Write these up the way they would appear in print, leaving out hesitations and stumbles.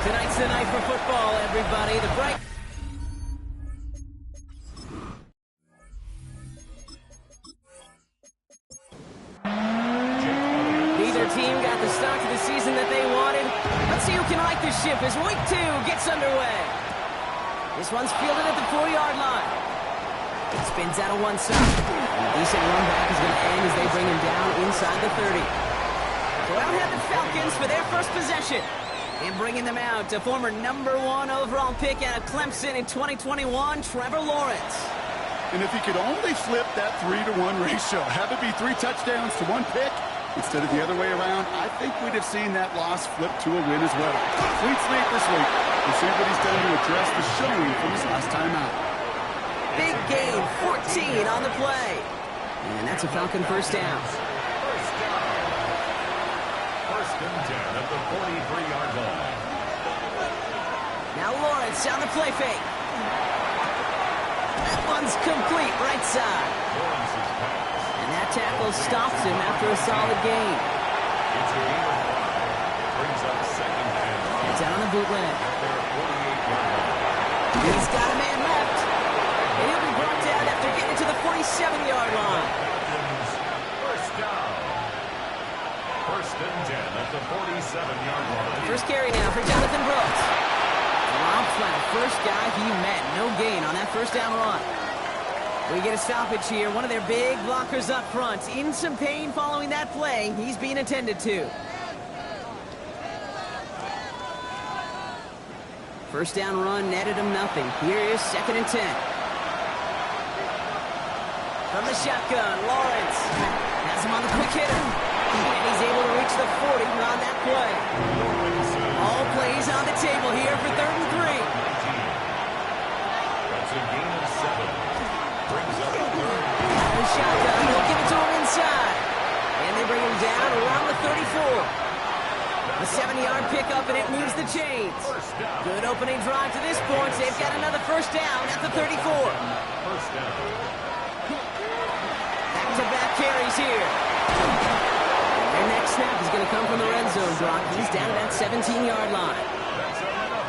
Tonight's the night for football, everybody. The bright... Neither team got the start to the season that they wanted. Let's see who can right the ship as week 2 gets underway. This one's fielded at the 40-yard line. It spins out of one side. And a decent run back is going to end as they bring him down inside the 30. So out have the Falcons for their first possession. And bringing them out, a former #1 overall pick out of Clemson in 2021, Trevor Lawrence. And if he could only flip that 3-to-1 ratio, have it be 3 touchdowns to 1 pick, instead of the other way around, I think we'd have seen that loss flip to a win as well. Sweet sleep this week. We'll see what he's done to address the showing from his last time out. Big gain, 14 on the play. And that's a Falcon first down. First and 10 at the 43-yard line. Now Lawrence on the play fake. That one's complete right side. Lawrence's pass. And that tackle stops him after a solid gain. It's a gain of 5. Brings up second and 5. It's out on the bootleg. At their 48-yard line. He's got a man left. And he'll be brought down after getting to the 47-yard line. Falcons, first down. First and 10 at the 47-yard line. First carry now for Jonathan Brooks. Dropped by the first guy he met. No gain on that first down run. We get a stoppage here. One of their big blockers up front. In some pain following that play. He's being attended to. First down run netted him nothing. Here is second and 10. From the shotgun, Lawrence has him on the quick hitter. And he's able to reach the 40 on that play. All plays on the table here for 3rd and 3. That's a gain of 7. Brings up third. The shotgun, they'll give it to him inside. And they bring him down around the 34. A 70-yard pickup, and it moves the chains. Good opening drive to this point. They've got another first down at the 34. First down. Back-to-back carries here. Their next snap is going to come from the red zone, Brock. He's down at that 17-yard line.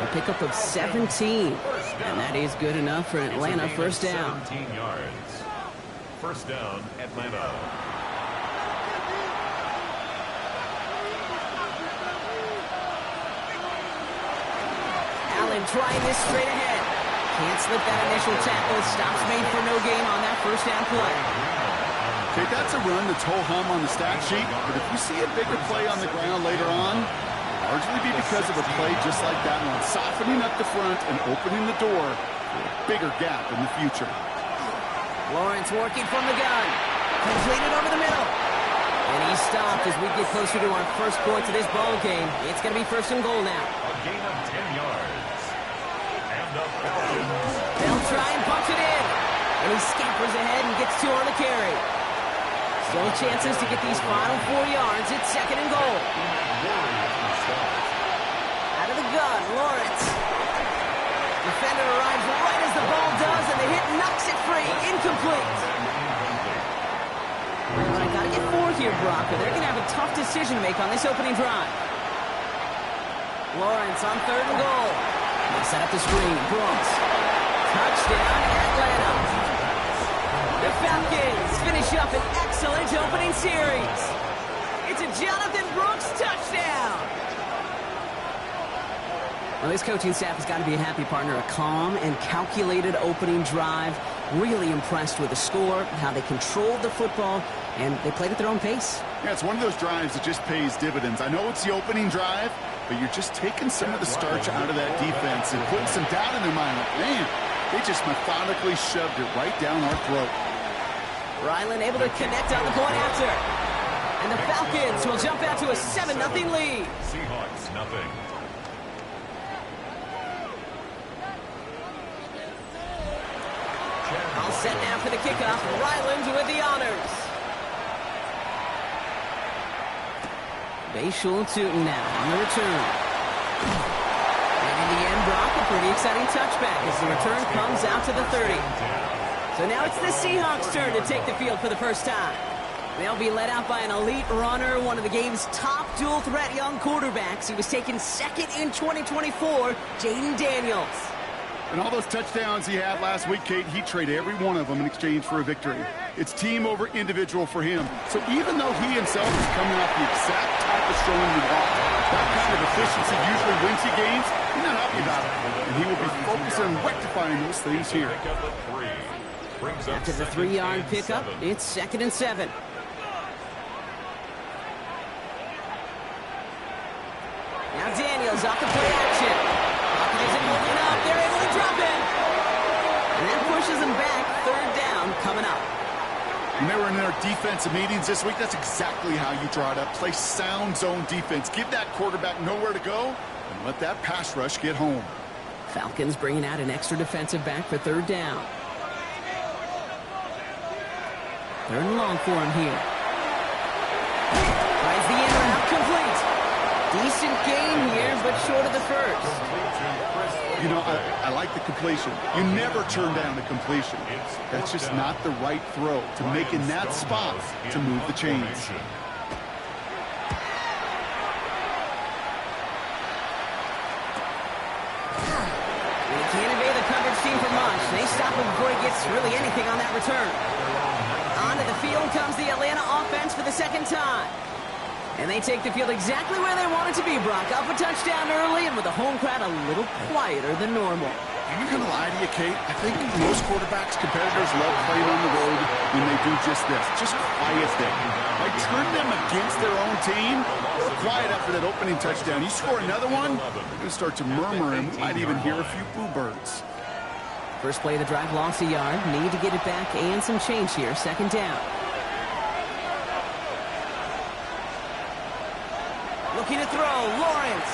A pickup of 17. And that is good enough for an Atlanta first down. 17 yards. First down, Atlanta. Allen trying this straight ahead. Can't slip that initial tackle. Stops made for no gain on that first down play. Okay, that's a run that's ho-hum on the stat sheet, but if you see a bigger play on the ground later on, it'll largely be because of a play just like that one, softening up the front and opening the door for a bigger gap in the future. Lawrence working from the gun. Completed over the middle. And he's stopped as we get closer to our first points of this ball game. It's going to be first and goal now. A gain of 10 yards. And the Falcons. They'll try and punch it in. And he scampers ahead and gets 2 on the carry. Still chances to get these final 4 yards. It's second and goal. Out of the gun, Lawrence. Defender arrives right as the ball does, and the hit knocks it free. Incomplete. All right, got to get 4 here, Brock, but they're going to have a tough decision to make on this opening drive. Lawrence on 3rd and goal. They set up the screen. Brooks. Touchdown, Atlanta. The Falcons finish up an excellent opening series. It's a Jonathan Brooks touchdown. Well, this coaching staff has got to be a happy partner. A calm and calculated opening drive. Really impressed with the score, how they controlled the football, and they played at their own pace. Yeah, it's one of those drives that just pays dividends. I know it's the opening drive, but you're just taking some of the starch out of that defense and putting some doubt in their mind. Like, man, they just methodically shoved it right down our throat. Ryland able to connect on the point after. And the Falcons will jump out to a 7-0 lead. Seahawks, nothing. All set now for the kickoff. Ryland with the honors. Bayshul Tootin now on the return. And in the end, Brock, a pretty exciting touchback as the return comes out to the 30. So now it's the Seahawks' turn to take the field for the first time. They'll be led out by an elite runner, one of the game's top dual-threat young quarterbacks. He was taken second in 2024, Jaden Daniels. And all those touchdowns he had last week, Kate, he traded every one of them in exchange for a victory. It's team over individual for him. So even though he himself is coming off the exact type of showing you want, that kind of efficiency usually wins you games, he's not happy about it. And he will be focused on rectifying those things here. After the 3-yard pickup, it's 2nd and 7. Now Daniels off the play action. Pocket isn't moving up. They're able to drop it. And that pushes them back. 3rd down coming up. When they were in their defensive meetings this week, that's exactly how you draw it up. Play sound zone defense. Give that quarterback nowhere to go and let that pass rush get home. Falcons bringing out an extra defensive back for 3rd down. 3rd and long for him here. Tries the in route complete. Decent gain here, but short of the first. You know, I like the completion. You never turn down a completion. That's just not the right throw to make in that spot to move the chains. They can't evade the coverage team for much. They stop him before he gets really anything on that return. Onto the field comes the Atlanta offense for the 2nd time. And they take the field exactly where they want it to be, Brock. Up a touchdown early, and with the home crowd a little quieter than normal. I'm not going to lie to you, Kate. I think most quarterbacks, competitors love playing on the road when they do just this. Just quiet them. Like, turn them against their own team. They're quiet after that opening touchdown. You score another one, they're going to start to murmur, and we might even hear a few boo birds. First play of the drive lost a yard. Need to get it back and some change here. 2nd down. Looking to throw, Lawrence.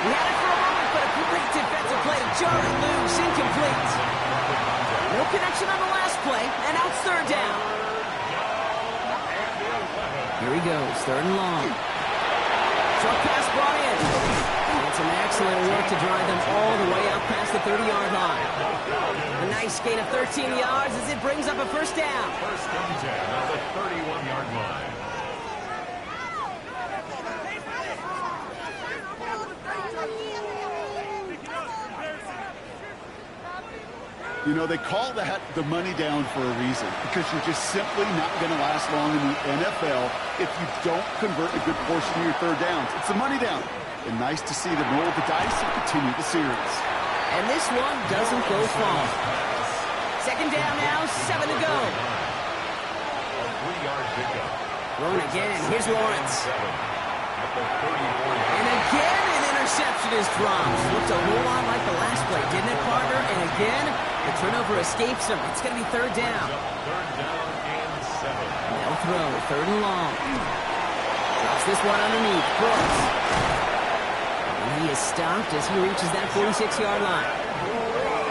He had it for a moment, but a great defensive play to jar it loose, incomplete. No connection on the last play, and now it's 3rd down. Here he goes, 3rd and long. Short pass brought in. And some excellent work to drive them all the way out past the 30-yard line. A nice gain of 13 yards as it brings up a 1st down. 1st and 10 at the 31-yard line. You know, they call that the money down for a reason, because you're just simply not going to last long in the NFL if you don't convert a good portion of your 3rd downs. It's a money down. And nice to see them roll the dice and continue the series. And this one doesn't go far. 2nd down now, 7 to go. A 3-yard pickup. Thrown again. Here's Lawrence. At the 34-yard. And again, an interception is dropped. Looked a whole lot like the last play, didn't it, partner? And again, the turnover escapes him. It's going to be 3rd down. 3rd down and 7. They'll throw, 3rd and long. Drops this one underneath. Brooks. And he is stopped as he reaches that 46-yard line.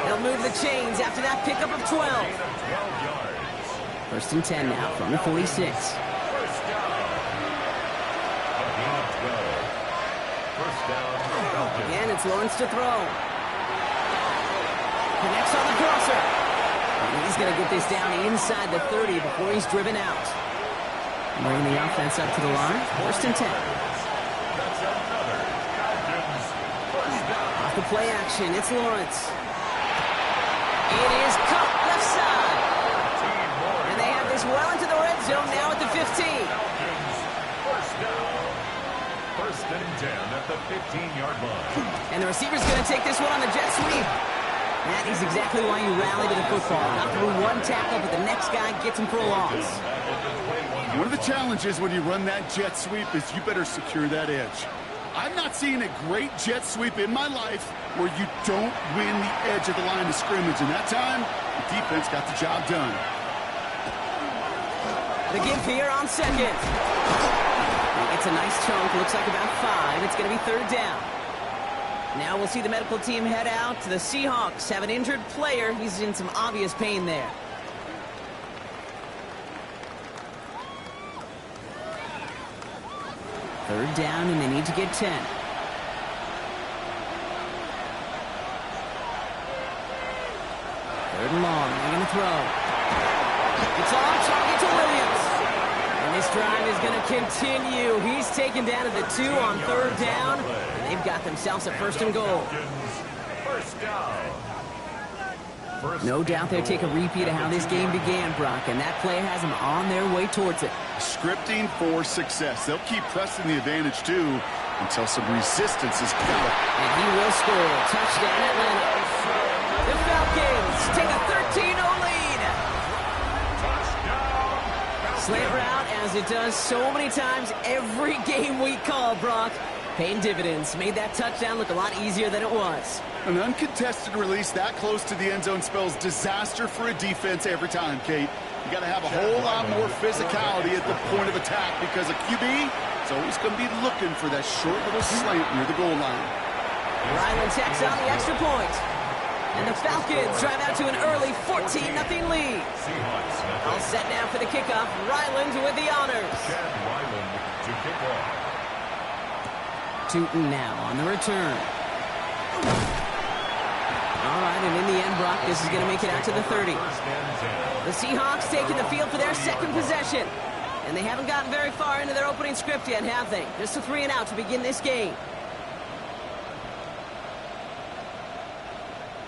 They'll move the chains after that pickup of 12. 12 yards. 1st and 10 now from the 46. 1st down. Again, 12. 1st down. Falcons. Again, it's Lawrence to throw. Connects on the crosser. And he's going to get this down inside the 30 before he's driven out. Bringing the offense up to the line. 1st and 10. That's another Falcons 1st down. Off the play action, it's Lawrence. It is cut left side. And they have this well into the red zone now at the 15. Falcons 1st down. 1st and 10 at the 15-yard line. And the receiver's going to take this one on the jet sweep. That is exactly why you rally to the football. Not through one tackle, but the next guy gets him for a loss. One of the challenges when you run that jet sweep is you better secure that edge. I've not seen a great jet sweep in my life where you don't win the edge of the line of scrimmage. And that time, the defense got the job done. The give here on 2nd. It's a nice chunk. Looks like about 5. It's going to be 3rd down. Now we'll see the medical team head out to the Seahawks. Have an injured player. He's in some obvious pain there. Third down, and they need to get 10. 3rd and long. They're going to throw. It's on target to Williams. This drive is going to continue. He's taken down at the 2 on 3rd down. And they've got themselves a 1st and goal. First down. No doubt they'll take a repeat of how this game began, Brock, and that play has them on their way towards it. Scripting for success. They'll keep pressing the advantage, too, until some resistance is coming. And he will score. Touchdown, Atlanta. The Falcons take a 13-0 lead. Slant route, as it does so many times every game we call, Brock. Paying dividends. Made that touchdown look a lot easier than it was. An uncontested release that close to the end zone spells disaster for a defense every time, Kate. You got to have a whole lot more physicality at the point of attack because a QB is always going to be looking for that short little slant near the goal line. Ryland tacks on the extra point. And the Falcons drive out to an early 14-0 lead. All set now for the kickoff. Ryland with the honors. Ryland to kick off. Tootin now on the return. All right, and in the end, Brock, this is going to make it out to the 30. The Seahawks taking the field for their 2nd possession. And they haven't gotten very far into their opening script yet, have they? Just a 3 and out to begin this game.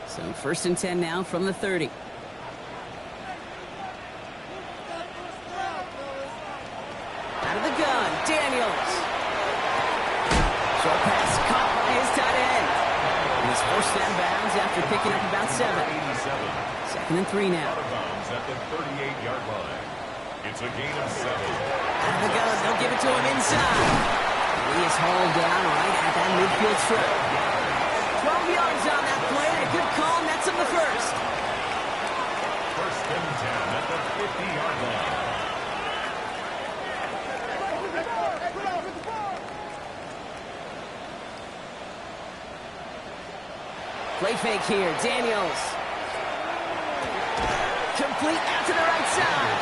So 1st and 10 now from the 30. Out of the gun, Daniels. Short pass caught by his tight end. And he's forced out of bounds after picking up about 7. 2nd and 3 now. Out of bounds at the 38-yard line. It's a gain of 7. Out of the gun, they'll give it to him inside. He is hauled down right at that midfield strip. 12 yards on that play, and a good call, and that's him the 1st. 1st and 10 at the 50-yard line. Play fake here, Daniels. Complete out to the right side.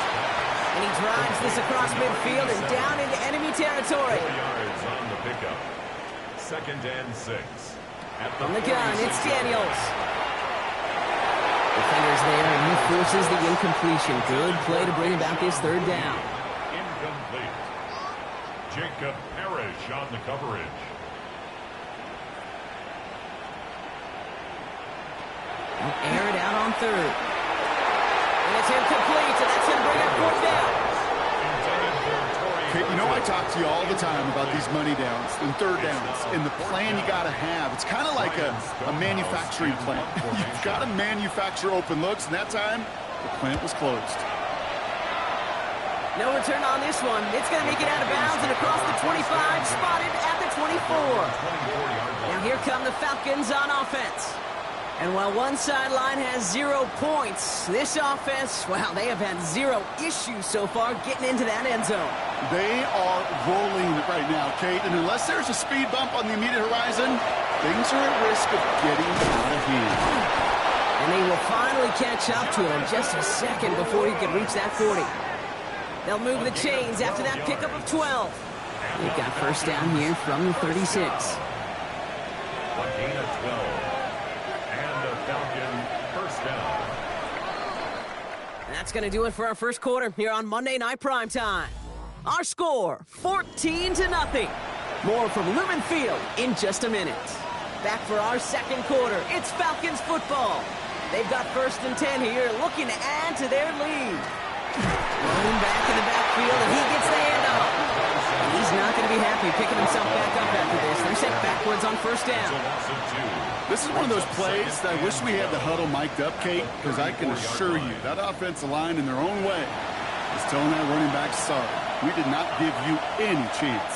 And he drives this across midfield and down into enemy territory. 4 yards on the pickup. 2nd and 6. From the gun, it's Daniels. Defenders there, and he forces the incompletion. Good play to bring about this 3rd down. Incomplete. Jacob Parrish on the coverage. Air it out on 3rd. And it's incomplete, and that's going to bring up 4th down. Kate, you know I talk to you all the time about these money downs and 3rd downs and the plan you got to have. It's kind of like a manufacturing plant. You've got to manufacture open looks, and that time the plant was closed. No return on this one. It's going to make it out of bounds and across the 25, spotted at the 24. Now here come the Falcons on offense. And while one sideline has 0 points, this offense, wow, they have had 0 issues so far getting into that end zone. They are rolling right now, Kate, and unless there's a speed bump on the immediate horizon, things are at risk of getting out of hand. And they will finally catch up to him just a second before he can reach that 40. They'll move the chains after that pickup of 12. They've got 1st down here from the 36. A gain of 12. Falcon 1st down. And that's going to do it for our 1st quarter here on Monday Night Primetime. Our score, 14-0. More from Lumen Field in just a minute. Back for our 2nd quarter, it's Falcons football. They've got 1st and 10 here, looking to add to their lead. Rolling back in the backfield, and he gets the handoff. And he's not going to be happy picking himself back up after this. They're sent backwards on 1st down. This is one of those plays that I wish we had the huddle mic'd up, Kate, because I can assure you that offensive line in their own way is telling that running back, sorry, we did not give you any chance.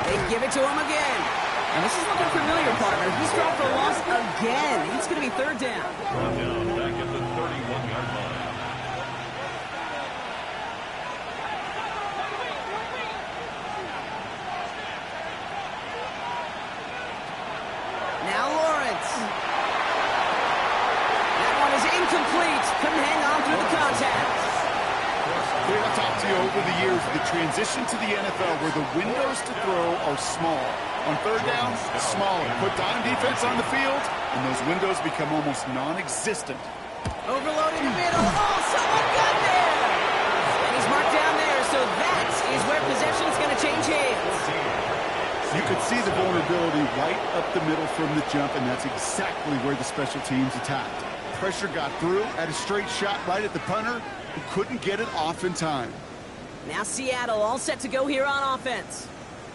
They give it to him again. And this is looking familiar, partner. He's dropped for a loss again. It's going to be 3rd down. Down back at the 31-yard line. Now Lawrence. That one is incomplete. Couldn't hang on through the contact. I've talked to you over the years, the transition to the NFL where the windows to throw are small. On 3rd down, smaller. Put dime defense on the field, and those windows become almost non-existent. Overloaded in the middle. Oh, someone got there. so that is where possession's going to change hands. You could see the vulnerability right up the middle from the jump, and that's exactly where the special teams attacked. Pressure got through, had a straight shot right at the punter, who couldn't get it off in time. Now Seattle all set to go here on offense.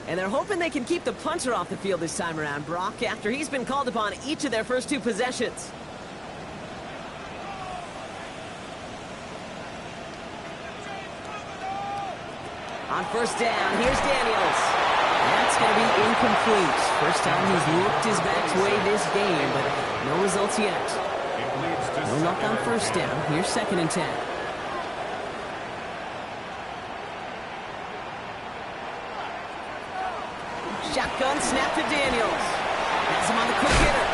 And they're hoping they can keep the punter off the field this time around, Brock, after he's been called upon each of their first 2 possessions. On first down, here's Daniels. That's going to be incomplete. First time he's looked his best way this game, but no results yet. No luck on first down. Here's 2nd and 10. Shotgun snap to Daniels. Has him on the quick hitter.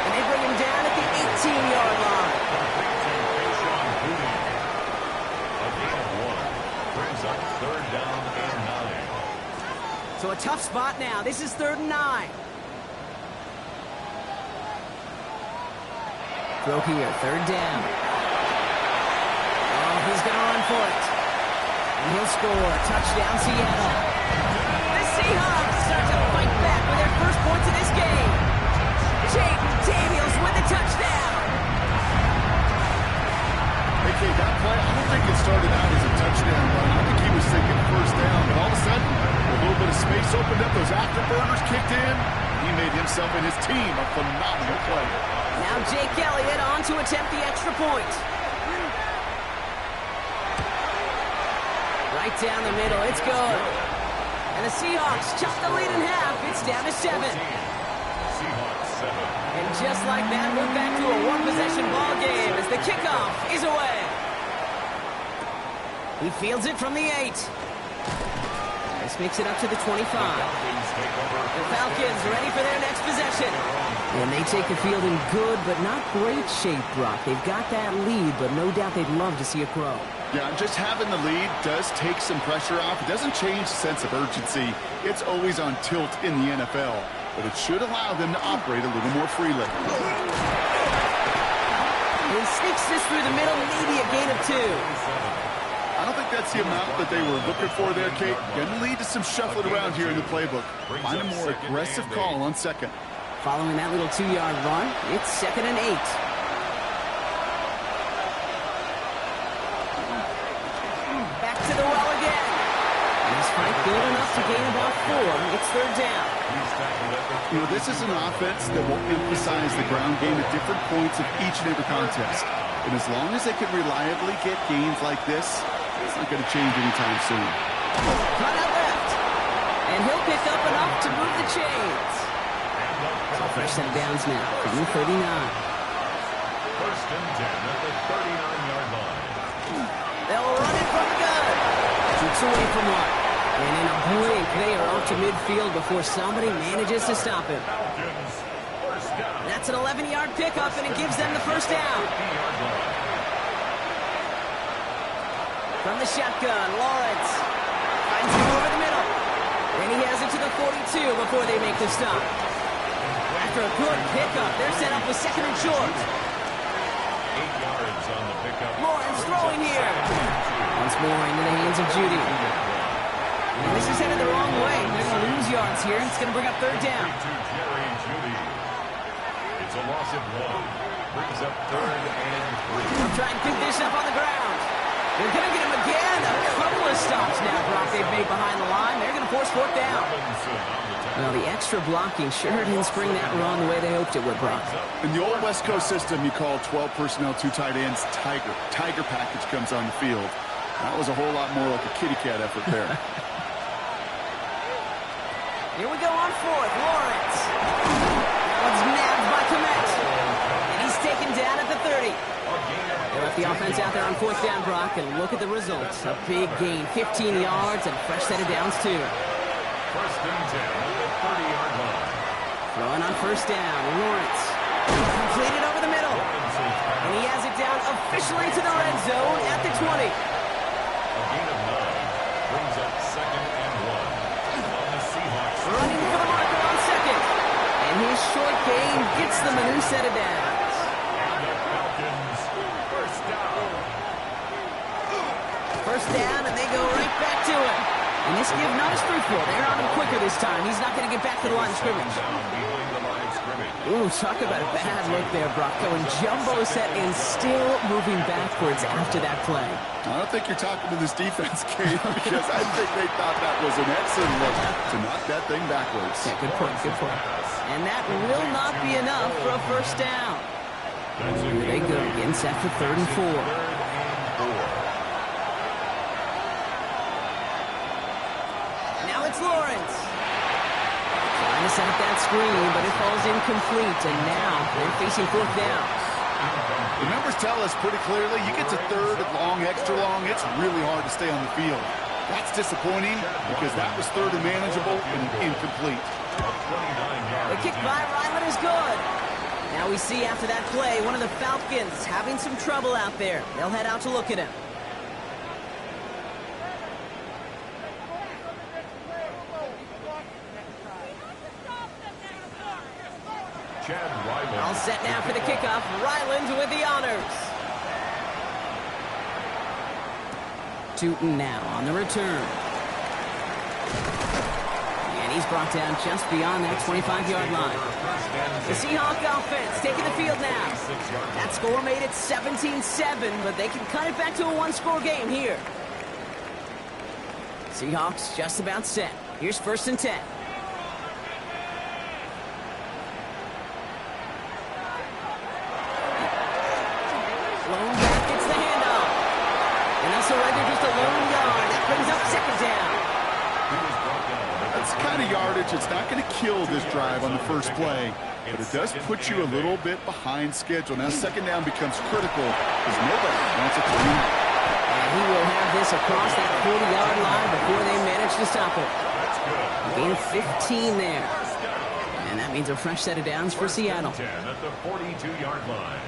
And they bring him down at the 18-yard line. A gain of 1. Brings up 3rd down and 9. So a tough spot now. This is 3rd and 9. Throw here, 3rd down. Oh, he's going to run for it. And he'll score. Touchdown, Seattle. The Seahawks start to fight back with their first points of this game. Jaden Daniels with the touchdown. Okay, that play, I don't think it started out as a touchdown run. I think he was thinking first down, but all of a sudden, a little bit of space opened up, those afterburners kicked in. He made himself and his team a phenomenal play. Now Jake Elliott on to attempt the extra point. Right down the middle, it's good. And the Seahawks chop the lead in half. It's down to 7. Seahawks 7. And just like that, we're back to a one-possession ball game as the kickoff is away. He fields it from the 8. This makes it up to the 25. The Falcons ready for their next possession. And they take the field in good but not great shape, Brock. They've got that lead, but no doubt they'd love to see it grow. Yeah, just having the lead does take some pressure off. It doesn't change the sense of urgency. It's always on tilt in the NFL, but it should allow them to operate a little more freely. He sneaks this through the middle, maybe a gain of 2. I don't think that's the amount that they were looking for there, Kate. Going to lead to some shuffling around here in the playbook. Find a more aggressive call on 2nd. Following that little 2-yard run, it's 2nd and 8. Back to the well again. This fight good enough to gain about 4. It's 3rd down. You know, this is an offense that will emphasize the ground game at different points of each and every contest. And as long as they can reliably get gains like this, it's not going to change anytime soon. Run out left. And he'll pick up enough to move the chains. So fresh set of downs now from the 39. 1st and 10 at the 39-yard line. They'll run it from the gun. Keeps away from one. And in a blink, they are out to midfield before somebody manages to stop him. Falcons, 1st down. That's an 11-yard pickup, and it gives them the first down. 50-yard line. From the shotgun, Lawrence finds him over the middle. Then he has it to the 42 before they make the stop. After a good pickup, they're set up with 2nd and short. 8 yards on the pickup. Lawrence throwing here. Once more into the hands of Judy. And this is headed the wrong way. They're going to lose yards here. It's going to bring up 3rd down. To Jerry Judy. It's a loss of 1. Brings up 3rd and 3. They'll try and pick this up on the ground. They're going to get him again. A couple of stops now, Brock, they've made behind the line. They're going to force 4th down. Robinson on the tackle. Well, the extra blocking sure didn't spring that run the way they hoped it would, Brock. In the old West Coast system, you call 12 personnel, 2 tight ends, Tiger. Tiger package comes on the field. That was a whole lot more like a kitty cat effort there. Here we go on 4th. Lawrence. That one's nabbed by Komet. And he's taken down at the 30. They left the offense out there on 4th down, Brock, and look at the results. A big gain, 15 yards, and a fresh set of downs, too. 1st and 10 at the 30-yard line. Throwing on 1st down, Lawrence. Completed over the middle. And he has it down officially to the red zone at the 20. A gain of 9. Brings up 2nd and 1. On the Seahawks. Running for the marker on 2nd. And his short gain gets them a new set of downs. And the Falcons, 1st down. first down, and they go right back to it. And this give not as fruitful. They're on him quicker this time. He's not going to get back to the line of scrimmage. Ooh, talk about a bad look there, Brock. Going jumbo set and still moving backwards after that play. I don't think you're talking to this defense, Kate, because I think they thought that was an excellent look to knock that thing backwards. Yeah, good point, good point. And that will not be enough for a first down. Here they go, again set for 3rd and 4. Now it's Lawrence. Trying to set up that screen, but it falls incomplete, and now they're facing 4th down. The numbers tell us pretty clearly, you get to 3rd and long, extra long, it's really hard to stay on the field. That's disappointing because that was 3rd and manageable and incomplete. The kick by Ryland is good. Now we see after that play, one of the Falcons having some trouble out there. They'll head out to look at him. All set now for the kickoff. Ryland with the honors. Tootin now on the return. And he's brought down just beyond that 25-yard line. The Seahawk offense taking the field now. That score made it 17-7, but they can cut it back to a one-score game here. Seahawks just about set. Here's 1st and 10. Lone back gets the handoff. And they'll surrender just a lone yard. That brings up 2nd down. That's the kind of yardage. It's not going to kill this drive on the first play, but it does put you a little bit behind schedule. Now 2nd down becomes critical because nobody wants it to be. And he will have this across that 40-yard line before they manage to stop it. Gain of 15 there. And that means a fresh set of downs for Seattle. 10 at the 42-yard line.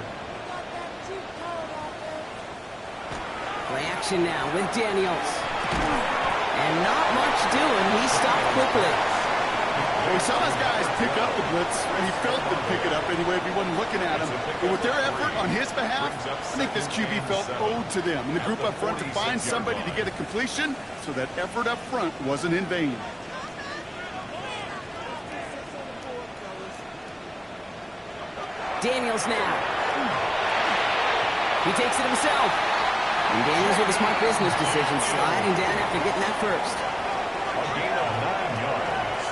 Play action now with Daniels. And not much doing. He stopped quickly. Well, we saw his guys pick up the blitz, and he felt them pick it up anyway if he wasn't looking at him. But with their effort on his behalf, I think this QB felt owed to them. And the group up front to find somebody to get a completion, so that effort up front wasn't in vain. Daniels now. He takes it himself. And Daniels with a smart business decision, sliding down after getting that first. A gain of 9 yards.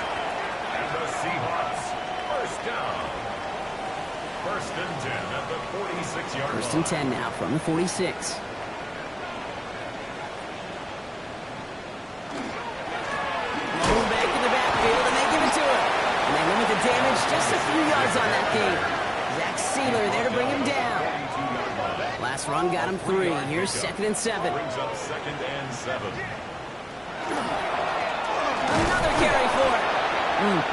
And the Seahawks, first down. 1st and 10 at the 46-yard line. 1st and 10 now from the 46. Moving back in the backfield, and they give it to him. And they limit the damage just a few yards on that game. Zach Sealer there to bring him down. Last run got him 3. Here's 2nd and 7. Brings up 2nd and 7. Another carry for it.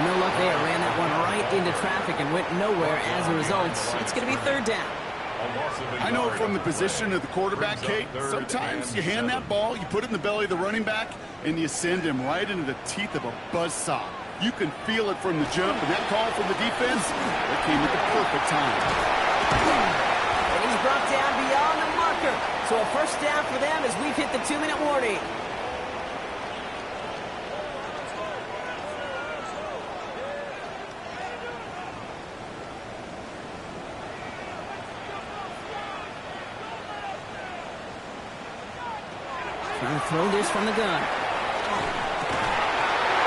No luck there. Ran that one right into traffic and went nowhere as a result. It's going to be 3rd down. I know from the position of the quarterback, Kate, sometimes you hand that ball, you put it in the belly of the running back, and you send him right into the teeth of a buzzsaw. You can feel it from the jump, and that call from the defense, that came at the perfect time. And he's brought down beyond the marker. So a first down for them as we've hit the 2-minute warning. Trying to throw this from the gun.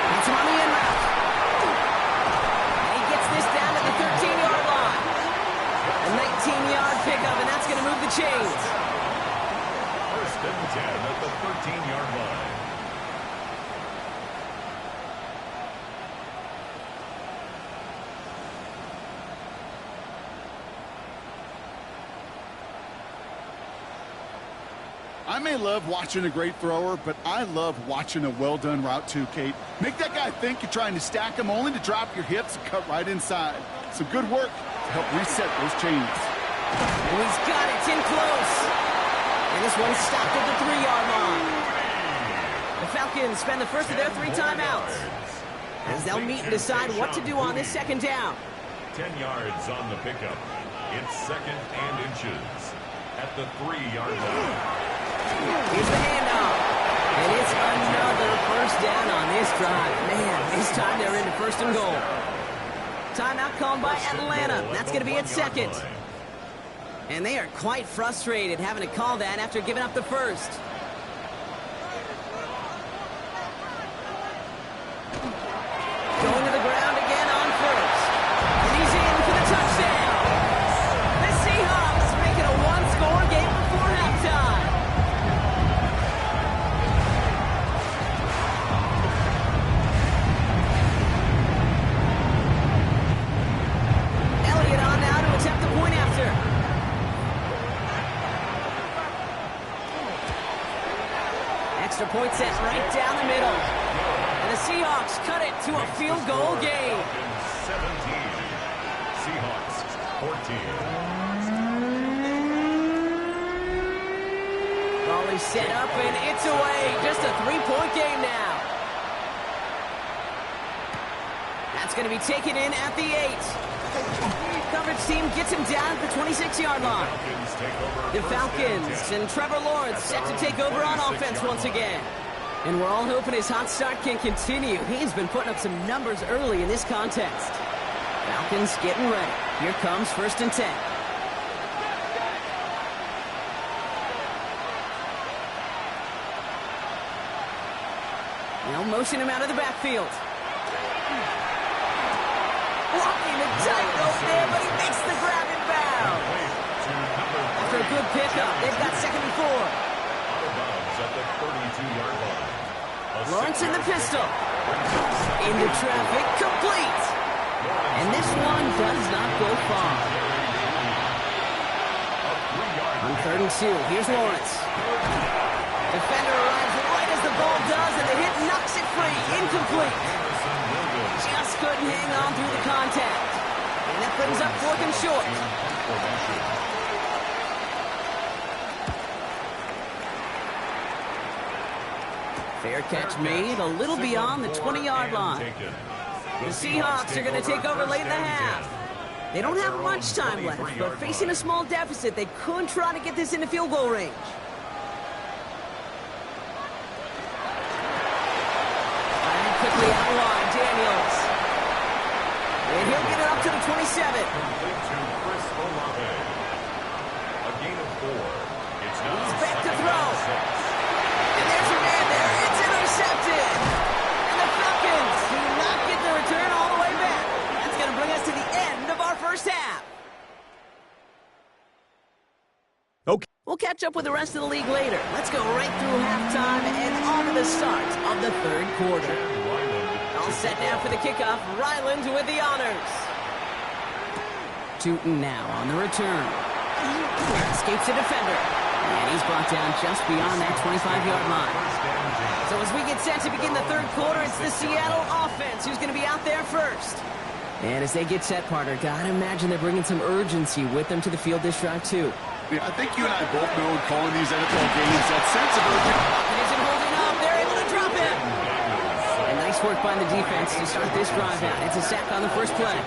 That's him on the end route. And he gets this down to the 13-yard line. A 19-yard pickup, and that's going to move the chains. 1st and 10 at the 13-yard line. I may love watching a great thrower, but I love watching a well-done route too, Kate. Make that guy think you're trying to stack him only to drop your hips and cut right inside. Some good work to help reset those chains. And he's got it in close. And this one's stopped at the 3-yard line. The Falcons spend the first of their 3 timeouts as they'll meet and decide what to do on this 2nd down. 10 yards on the pickup. It's 2nd and inches at the 3-yard line. Here's the handoff. And it's another first down on this drive. Man, this time they're into first and goal. Timeout called by Atlanta. That's going to be its second. And they are quite frustrated having to call that after giving up the first. Going to the ground again on first. And he's in for the touchdown. The Seahawks make it a one-score game before halftime. Elliott on now to attempt the point after. Extra point set right down the middle. And the Seahawks cut it to a field goal game. 17. Seahawks 14. Ball is set up and it's away. Just a three-point game now. That's going to be taken in at the 8. Coverage team gets him down at the 26-yard line. The Falcons and Trevor Lawrence set to take over on offense once again. And we're all hoping his hot start can continue. He's been putting up some numbers early in this contest. Falcons getting ready. Here comes first and 10. They'll motion him out of the backfield. Blocking the tight rope there, but he makes the grab in bounds. After a good pickup, they've got second and 4. At the 32-yard line. Lawrence in the pistol. Into traffic, complete. And this one does not go far. On third and 2, here's Lawrence. Defender arrives right as the ball does, and the hit knocks it free. Incomplete. Just couldn't hang on through the contact. And that brings up fourth and short. Fair catch made a little beyond the 20-yard line. The Seahawks are going to take over late in the half. They don't have much time left, but facing a small deficit, they could try to get this into field goal range. And quickly out wide, Daniels. And he'll get it up to the 27. A gain of 4. It's now He's back to throw. And there's a man there. It's intercepted. And the Falcons do not get the return all the way back. That's going to bring us to the end of our first half. Okay. We'll catch up with the rest of the league later. Let's go right through halftime and on to the start of the third quarter. All set now for the kickoff. Ryland with the honors. Tootin now on the return. Escapes a defender. And he's brought down just beyond that 25-yard line. So as we get set to begin the third quarter, it's the Seattle offense who's going to be out there first. And as they get set, partner, gotta imagine they're bringing some urgency with them to the field this drive, too. Yeah, I think you and I both know in calling these NFL games that sense of urgency. It isn't holding up. They're able to drop him. And nice work by the defense to start this drive out. It's a sack on the first play.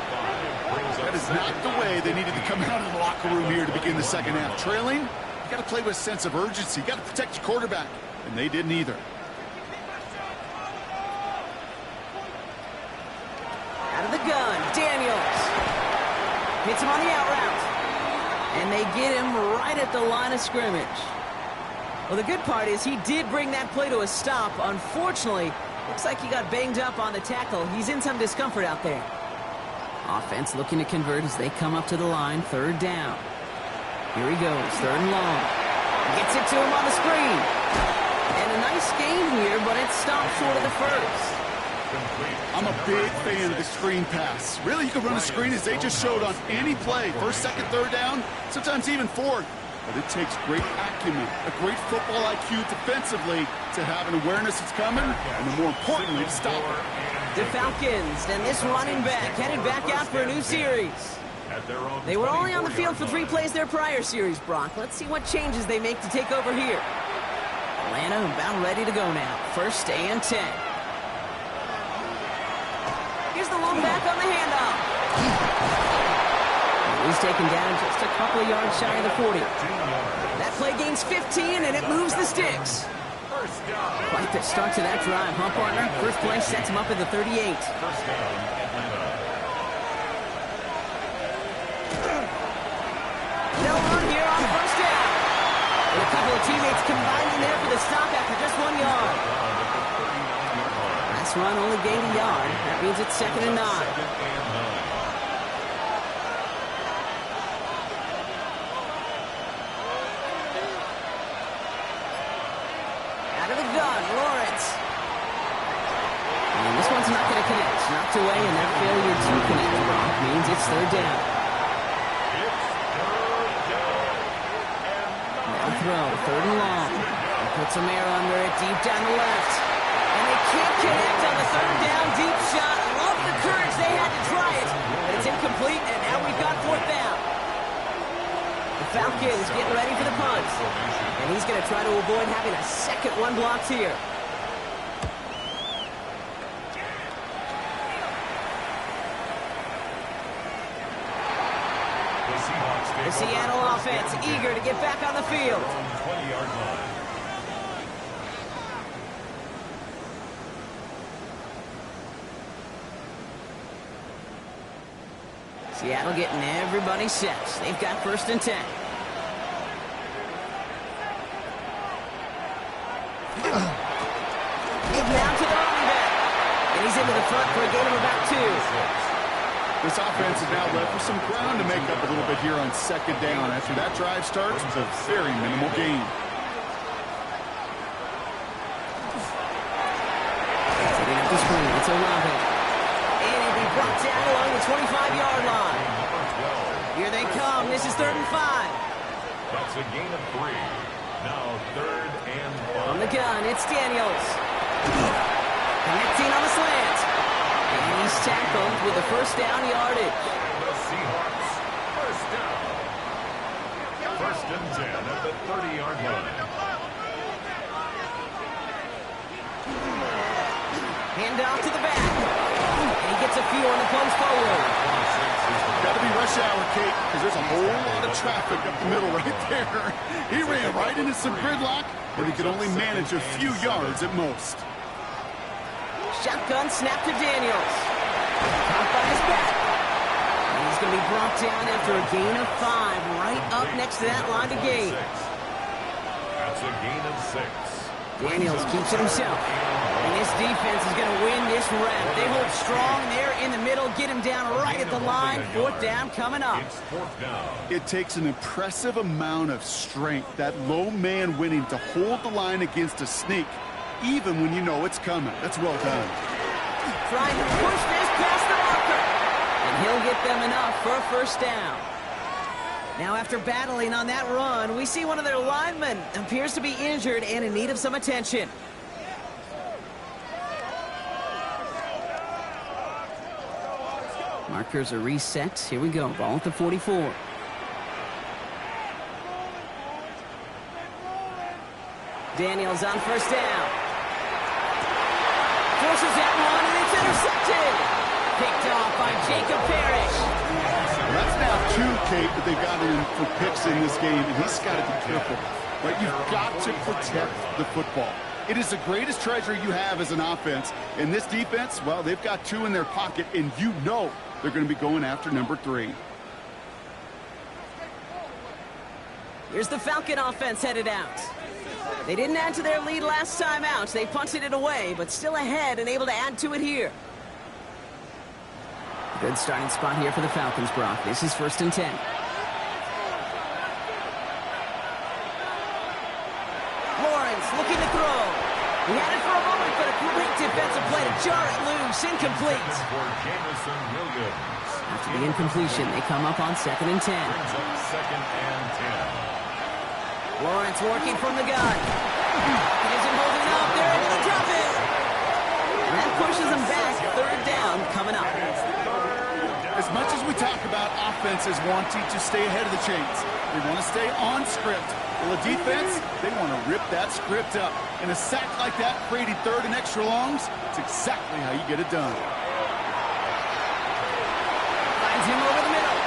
That is not the way they needed to come out of the locker room here to begin the second half. Trailing, you got to play with a sense of urgency. You got to protect your quarterback, and they didn't either. Out of the gun, Daniels. Hits him on the out route. And they get him right at the line of scrimmage. Well, the good part is he did bring that play to a stop. Unfortunately, looks like he got banged up on the tackle. He's in some discomfort out there. Offense looking to convert as they come up to the line. Third down. Here he goes. Third and long. Gets it to him on the screen. And a nice gain here, but it stopped short of the first. I'm a big fan of the screen pass. Really, you can run a screen as they just showed on any play. First, second, third down, sometimes even fourth. But it takes great acumen, a great football IQ defensively to have an awareness it's coming, and then more importantly, to stop it. The Falcons and this running back headed back out for a new series. They were only on the field for 3 plays their prior series, Brock. Let's see what changes they make to take over here. Atlanta about ready to go now. First and 10. Here's the long back on the handoff. He's taken down just a couple of yards shy of the 40. That play gains 15, and it moves the sticks. First down. Quite the start to that drive, huh, partner? First play sets him up at the 38. First down, Atlanta. No run here on first down. And a couple of teammates combining there for the stop after just 1 yard. Last run only gained a yard. That means it's 2nd and 9. Out of the gun, Lawrence. And this one's not going to connect. Knocked away, and that failure to connect means it's 3rd down. Now throw, 3rd and long. He puts some air under it, deep down the left. And they can't connect on the 3rd down deep shot. Love the courage they had to try it. But it's incomplete, and now we've got 4th down. The Falcons getting ready for the punt. And he's going to try to avoid having a second one blocked here. The Seattle offense eager to get back on the field. 20-yard line. Seattle getting everybody set. They've got 1st and 10. Now to the running back. And he's into the front for a gain of about 2. This offense is now left with some ground to make up a little bit here on 2nd down. After that drive starts with a very minimal gain. Setting up the screen. It's Olave. And he'll be brought down along the 25-yard line. Here they come. This is 3rd and 5. That's a gain of 3. Now 3rd and 5. On the gun, it's Daniels. Connecting on the slant. And he's tackled with a 1st down yardage. The Seahawks, 1st down. 1st and 10 at the 30-yard line. Hand off to the back. And he gets a few on the punch forward. Got to be rush hour, Kate, because there's a whole lot of traffic up the middle right there. He ran right into some gridlock, but he could only manage a few yards at most. Shotgun snap to Daniels. Caught by his back. And he's going to be brought down after a gain of 5, right up next to that line of gain. That's a gain of 6. Daniels keeps it himself. And this defense is going to win this round. They hold strong there in the middle, get him down right at the line. 4th down coming up. It's 4th down. It takes an impressive amount of strength, that low man winning, to hold the line against a sneak, even when you know it's coming. That's well done. Trying to push this past the marker. And he'll get them enough for a 1st down. Now, after battling on that run, we see one of their linemen appears to be injured and in need of some attention. Markers are reset. Here we go. Ball at the 44. Daniels on 1st down. Forces that one, and it's intercepted. Picked off by Jacob Parrish. That's now 2, Kate, that they've got in for picks in this game, and he's got to be careful. Right? You've got to protect the football. It is the greatest treasure you have as an offense. And this defense, well, they've got 2 in their pocket, and you know they're going to be going after number 3. Here's the Falcon offense headed out. They didn't add to their lead last time out. They punted it away, but still ahead and able to add to it here. Good starting spot here for the Falcons, Brock. This is 1st and 10. Lawrence looking to throw. He had it for a moment, but a great defensive play to jar it loose. Incomplete. For Jamison Williams. After the incompletion, they come up on 2nd and 10. Brings up 2nd and 10. Lawrence working from the gun. He isn't holding up. They're able to drop it. And that pushes them back. 3rd down coming up. As much as we talk about offenses wanting to stay ahead of the chains, they want to stay on script. Well, the defense, they want to rip that script up. And a sack like that, creating 3rd and extra longs, it's exactly how you get it done. Finds him over the middle.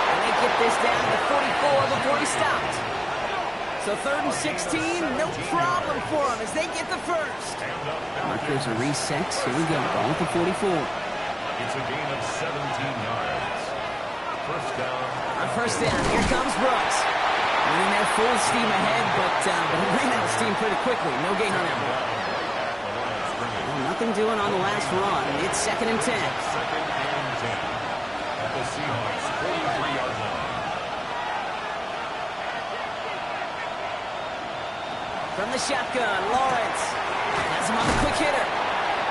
And they get this down to 44 before he stopped. So 3rd and 16, no problem for them as they get the first. Markers are reset. Here we go. Ball at the 44. It's a gain of 17 yards. First down. On first down, here comes Brooks. Running there full steam ahead, but he ran out of steam pretty quickly. No gain on that one. Well, nothing doing on the last run. It's 2nd and 10. 2nd and 10 at the Seahawks 43-yard line. From the shotgun, Lawrence has him on the quick hitter.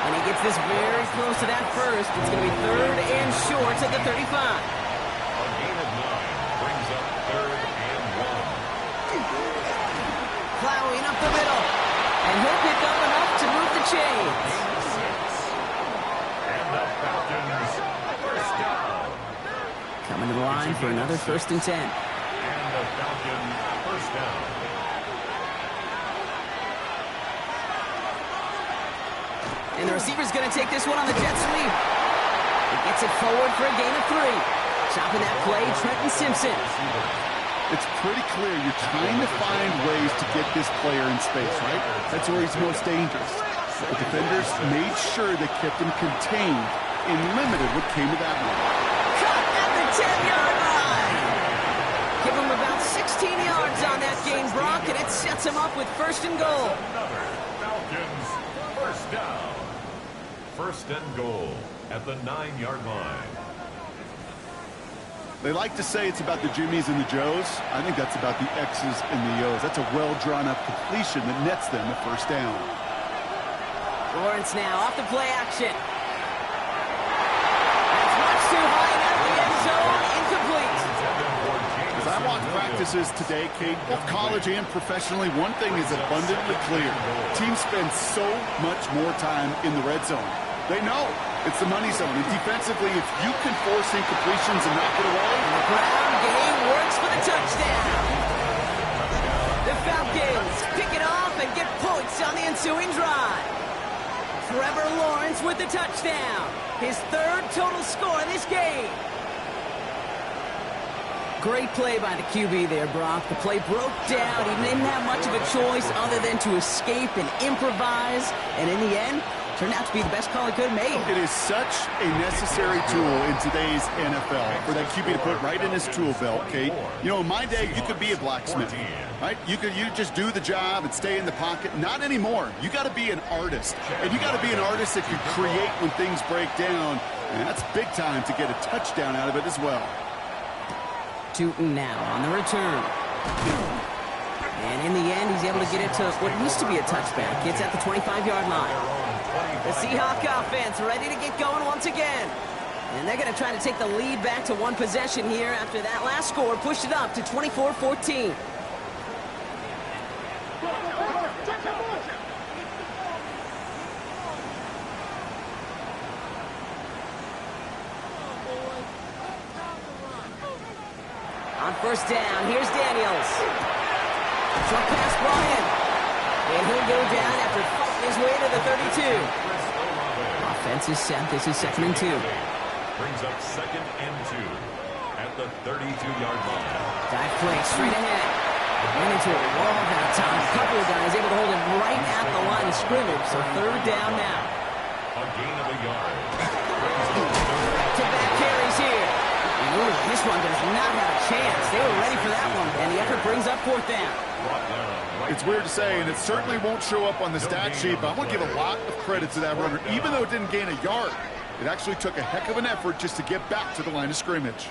And he gets this very close to that first. It's going to be 3rd and short at the 35. A gain of 9 brings up 3rd and 1. Plowing up the middle. And he'll pick up enough to move the chains. And the Falcons first down. Coming to the line for another 1st and 10. And the Falcons first down. And the receiver's going to take this one on the jet sweep. He gets it forward for a gain of 3. Chopping that play, Trenton Simpson. It's pretty clear you're trying to find ways to get this player in space, right? That's where he's most dangerous. The defenders made sure they kept him contained and limited what came of that one. Cut at the 10-yard line. Give him about 16 yards on that gain, Brock, and it sets him up with 1st and goal. Another Falcons first down. 1st and goal at the 9-yard line. They like to say it's about the Jimmies and the Joes. I think that's about the X's and the O's. That's a well-drawn-up completion that nets them the 1st down. Lawrence now off the play action. That's much too high and out of the end zone, incomplete. As I watch practices today, Kate, both college and professionally, one thing is abundantly clear. Teams spend so much more time in the red zone. They know it's the money zone. And defensively, if you can force incompletions and knock it away. The ground game works for the touchdown. The Falcons pick it off and get points on the ensuing drive. Trevor Lawrence with the touchdown. His 3rd total score in this game. Great play by the QB there, Brock. The play broke down. He didn't have much of a choice other than to escape and improvise. And in the end, turned out to be the best call he could have made. It is such a necessary tool in today's NFL for that QB to put right in his tool belt, Kate. You know, in my day, you could be a blacksmith, right? You just do the job and stay in the pocket. Not anymore. You got to be an artist. And you got to be an artist that can create when things break down. And that's big time to get a touchdown out of it as well. Tootin now on the return. And in the end, he's able to get it to what used to be a touchback. It's at the 25-yard line. The Seahawk offense ready to get going once again. And they're going to try to take the lead back to 1 possession here after that last score pushed it up to 24-14. On first down, here's Daniels. Short pass brought in. And he'll go down after fighting his way to the 32. Offense is set. This is 2nd and 2. Brings up 2nd and 2 at the 32-yard line. Dive play straight ahead. Went into a wall that time. A couple of guys able to hold him right at the line of scrimmage. So 3rd down now. A gain of a yard. Back-to-back carries here. And ooh, this one does not have a chance. They were ready for that one. And the effort brings up 4th down. It's weird to say, and it certainly won't show up on the stat sheet, but I want to give a lot of credit to that runner. Even though it didn't gain a yard, it actually took a heck of an effort just to get back to the line of scrimmage.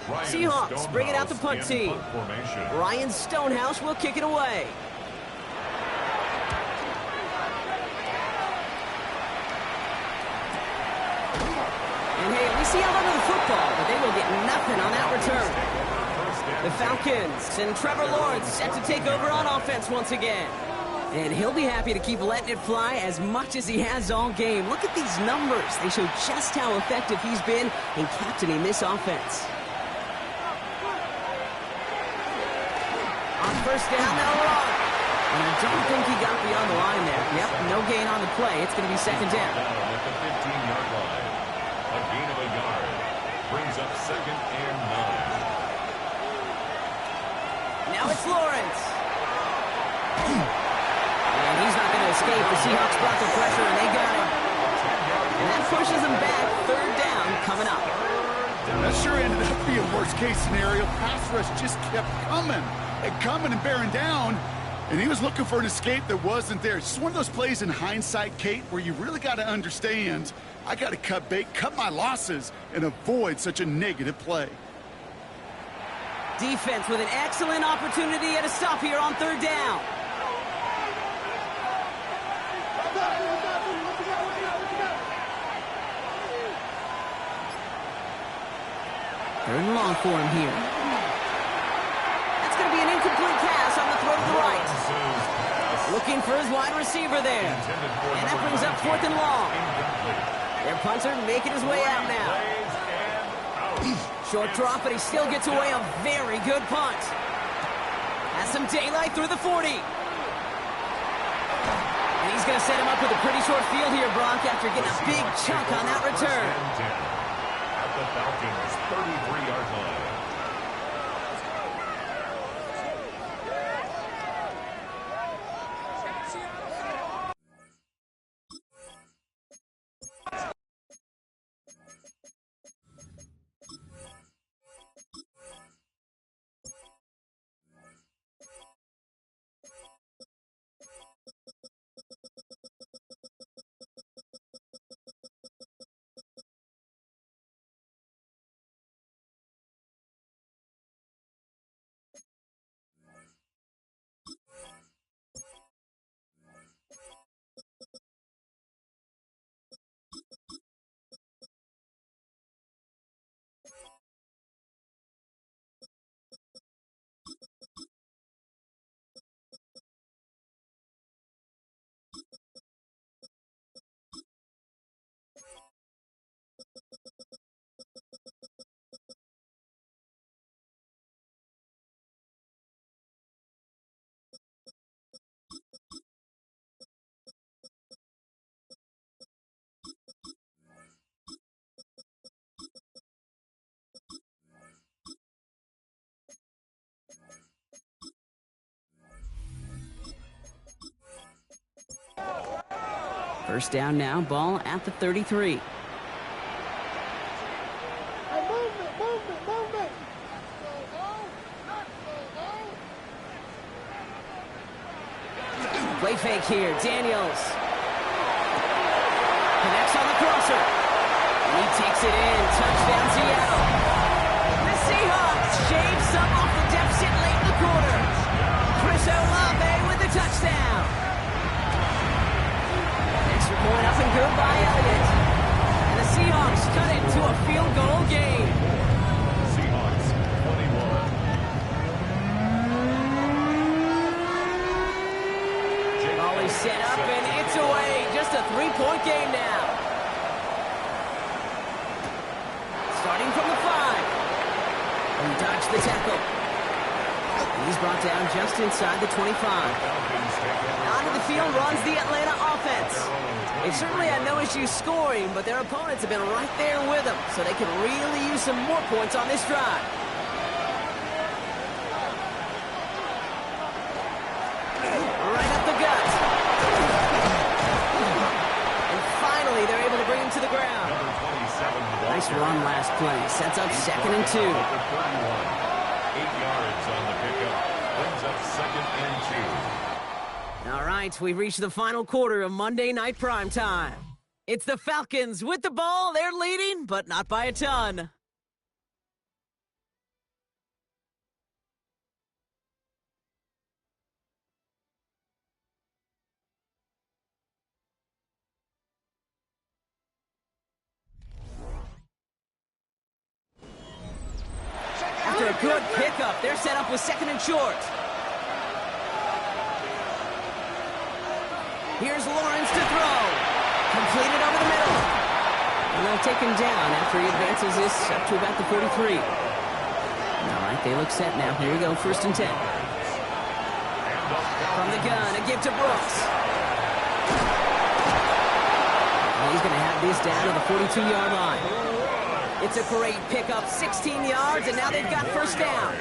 Seahawks bring it out the punt team. Ryan Stonehouse will kick it away. And hey, we see out under the football, but they will get nothing on that return. The Falcons and Trevor Lawrence set to take over on offense once again. And he'll be happy to keep letting it fly as much as he has all game. Look at these numbers. They show just how effective he's been in captaining this offense. On first down, they'll run. And I don't think he got beyond the line there. Yep, no gain on the play. It's going to be 2nd down. At the 15-yard line. A gain of a yard. Brings up 2nd and 9. Now it's Lawrence. And he's not going to escape. The Seahawks brought the pressure, and they got him. And that pushes them back. Third down coming up. That sure ended up being worst-case scenario. Pass rush just kept coming and bearing down. And he was looking for an escape that wasn't there. It's just one of those plays in hindsight, Kate, where you really got to understand, I got to cut bait, cut my losses, and avoid such a negative play. Defense with an excellent opportunity at a stop here on third down. Third and long for him here. That's going to be an incomplete pass on the throw to the right. Looking for his wide receiver there. And that brings up fourth and long. Their punter making his way out now. Short drop, but he still gets away a very good punt. Has some daylight through the 40. And he's going to set him up with a pretty short field here, Brock, after getting a big chunk on that return. At the Falcons' 33-yard line. First down now, ball at the 33. Play fake here, Daniels. Connects on the crosser. And he takes it in, touchdown Seattle. The Seahawks shave some off the deficit late in the quarter. Chris Olave with the touchdown. Extra point up and good by Elliott. And the Seahawks cut it to a field goal game. Seahawks 21. Ball is set up and it's away. Just a three-point game now. Starting from the 5. And dodged the tackle. He's brought down just inside the 25. Onto the field runs the Atlanta offense. They've certainly had no issues scoring, but their opponents have been right there with them, so they can really use some more points on this drive. Right up the gut. And finally, they're able to bring him to the ground. Nice run last play. Sets up 2nd and 2. 8 yards on the pickup. Brings up 2nd and 2. All right, we've reached the final quarter of Monday Night Primetime. It's the Falcons with the ball. They're leading, but not by a ton. After a good pickup, they're set up with 2nd and short. Here's Lawrence to throw. Completed over the middle. And they'll take him down after he advances this up to about the 43. All right, they look set now. Here we go, 1st and 10. From the gun, a give to Brooks. Well, he's going to have this down to the 42-yard line. It's a great pickup, 16 yards, and now they've got first down.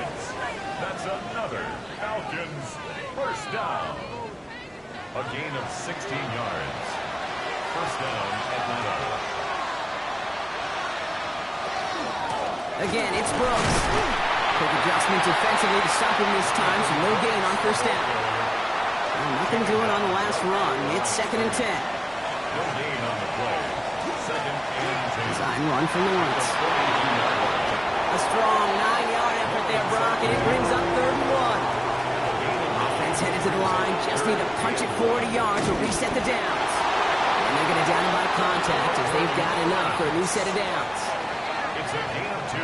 That's another Falcons first down. A gain of 16 yards. First down, Atlanta. Again, it's Brooks. Quick adjustment defensively to stop him this time, so no gain on first down. Well, nothing doing on the last run. It's 2nd and 10. No gain on the play. 2nd and 10. Design run for Lawrence. A strong 9-yard effort there, Brock, and it brings up 3rd and 1. Offense headed to the line. Just need to punch it 40 yards to reset the downs. And they're going to down by contact as they've got enough for a new set of downs. It's a gain of 2.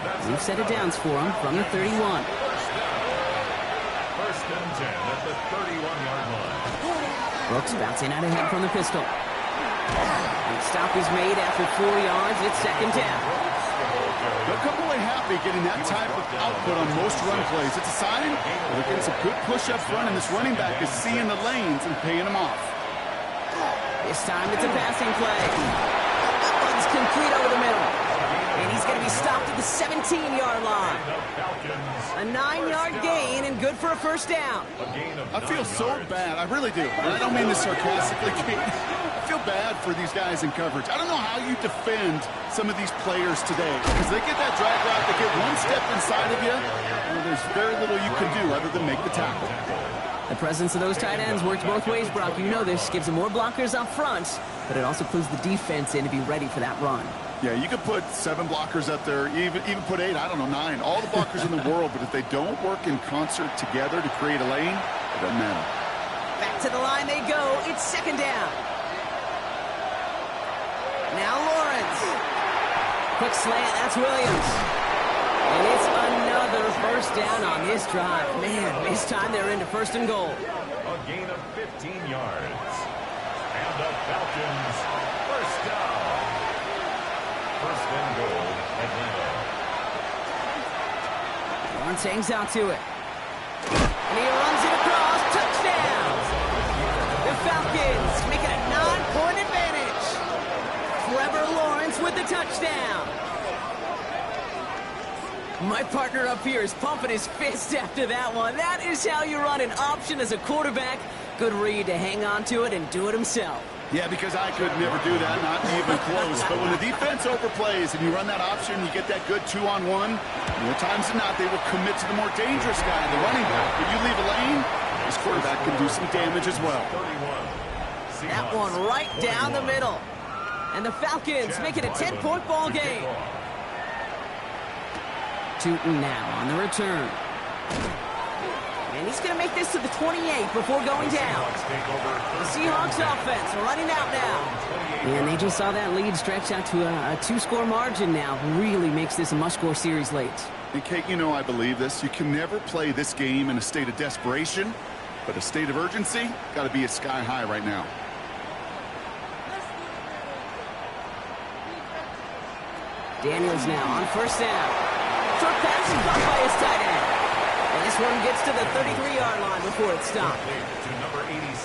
That's New set of downs for them from the 31. First and 10 at the 31-yard line. Brooks bouncing out ahead from the pistol. The stop is made after 4 yards. It's 2nd down. They'll come away happy getting that type of output on most run plays. It's a sign that they're getting some good push up front, and this running back is seeing the lanes and paying them off. This time it's a passing play. That one's complete over the middle. And he's going to be stopped at the 17-yard line. A 9-yard gain and good for a first down. I feel so bad. I really do. And I don't mean this sarcastically. I feel bad for these guys in coverage. I don't know how you defend some of these players today, because they get that drag route, they get one step inside of you, and there's very little you can do other than make the tackle. The presence of those tight ends works both ways, Brock. You know this. Gives them more blockers up front, but it also clues the defense in to be ready for that run. Yeah, you could put 7 blockers up there, even put 8, I don't know, 9. All the blockers in the world, but if they don't work in concert together to create a lane, it doesn't matter. Back to the line they go. It's 2nd down. Now Lawrence. Quick slant. That's Williams. And it's another first down on this drive. Man, this time they're into 1st and goal. A gain of 15 yards. And the Falcons first down. 1st and goal, Atlanta. Lawrence hangs out to it. And he runs it across. Touchdown! The Falcons make it a 9-point advantage. Trevor Lawrence with the touchdown. My partner up here is pumping his fist after that one. That is how you run an option as a quarterback. Good read to hang on to it and do it himself. Yeah, because I could never do that, not even close. But when the defense overplays and you run that option, you get that good 2-on-1, more times than not, they will commit to the more dangerous guy, the running back. If you leave a lane, this quarterback can do some damage as well. That one right down the middle. And the Falcons make it a 10-point ball game. Tootin now on the return. And he's going to make this to the 28 before going down. The Seahawks offense running out now. And they just saw that lead stretch out to a 2-score margin now. Really makes this a must-score series late. And Kate, you know I believe this. You can never play this game in a state of desperation, but a state of urgency got to be at sky high right now. Daniels now on first down. Short pass caught by his tight end. And this one gets to the 33-yard line before it's stopped.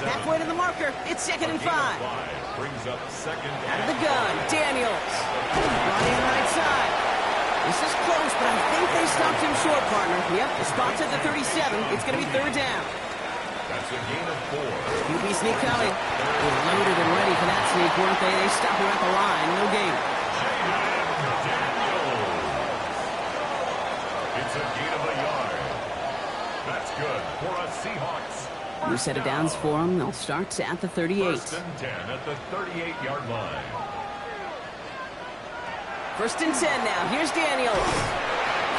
Halfway to the marker. It's 2nd and 5. Brings up 2nd Out of the gun, Daniels. Running right side. This is close, but I think they stopped him short, partner. Yep, the spot's at the 37. It's going to be 3rd down. That's a gain of 4. QB sneak coming. They were loaded and ready for that sneak, weren't they? They stop him at the line. No gain. It's a gain of a yard. That's good for a Seahawks. New set of downs for them. They'll start at the 38. 1st and 10 at the 38-yard line. 1st and 10 now. Here's Daniels.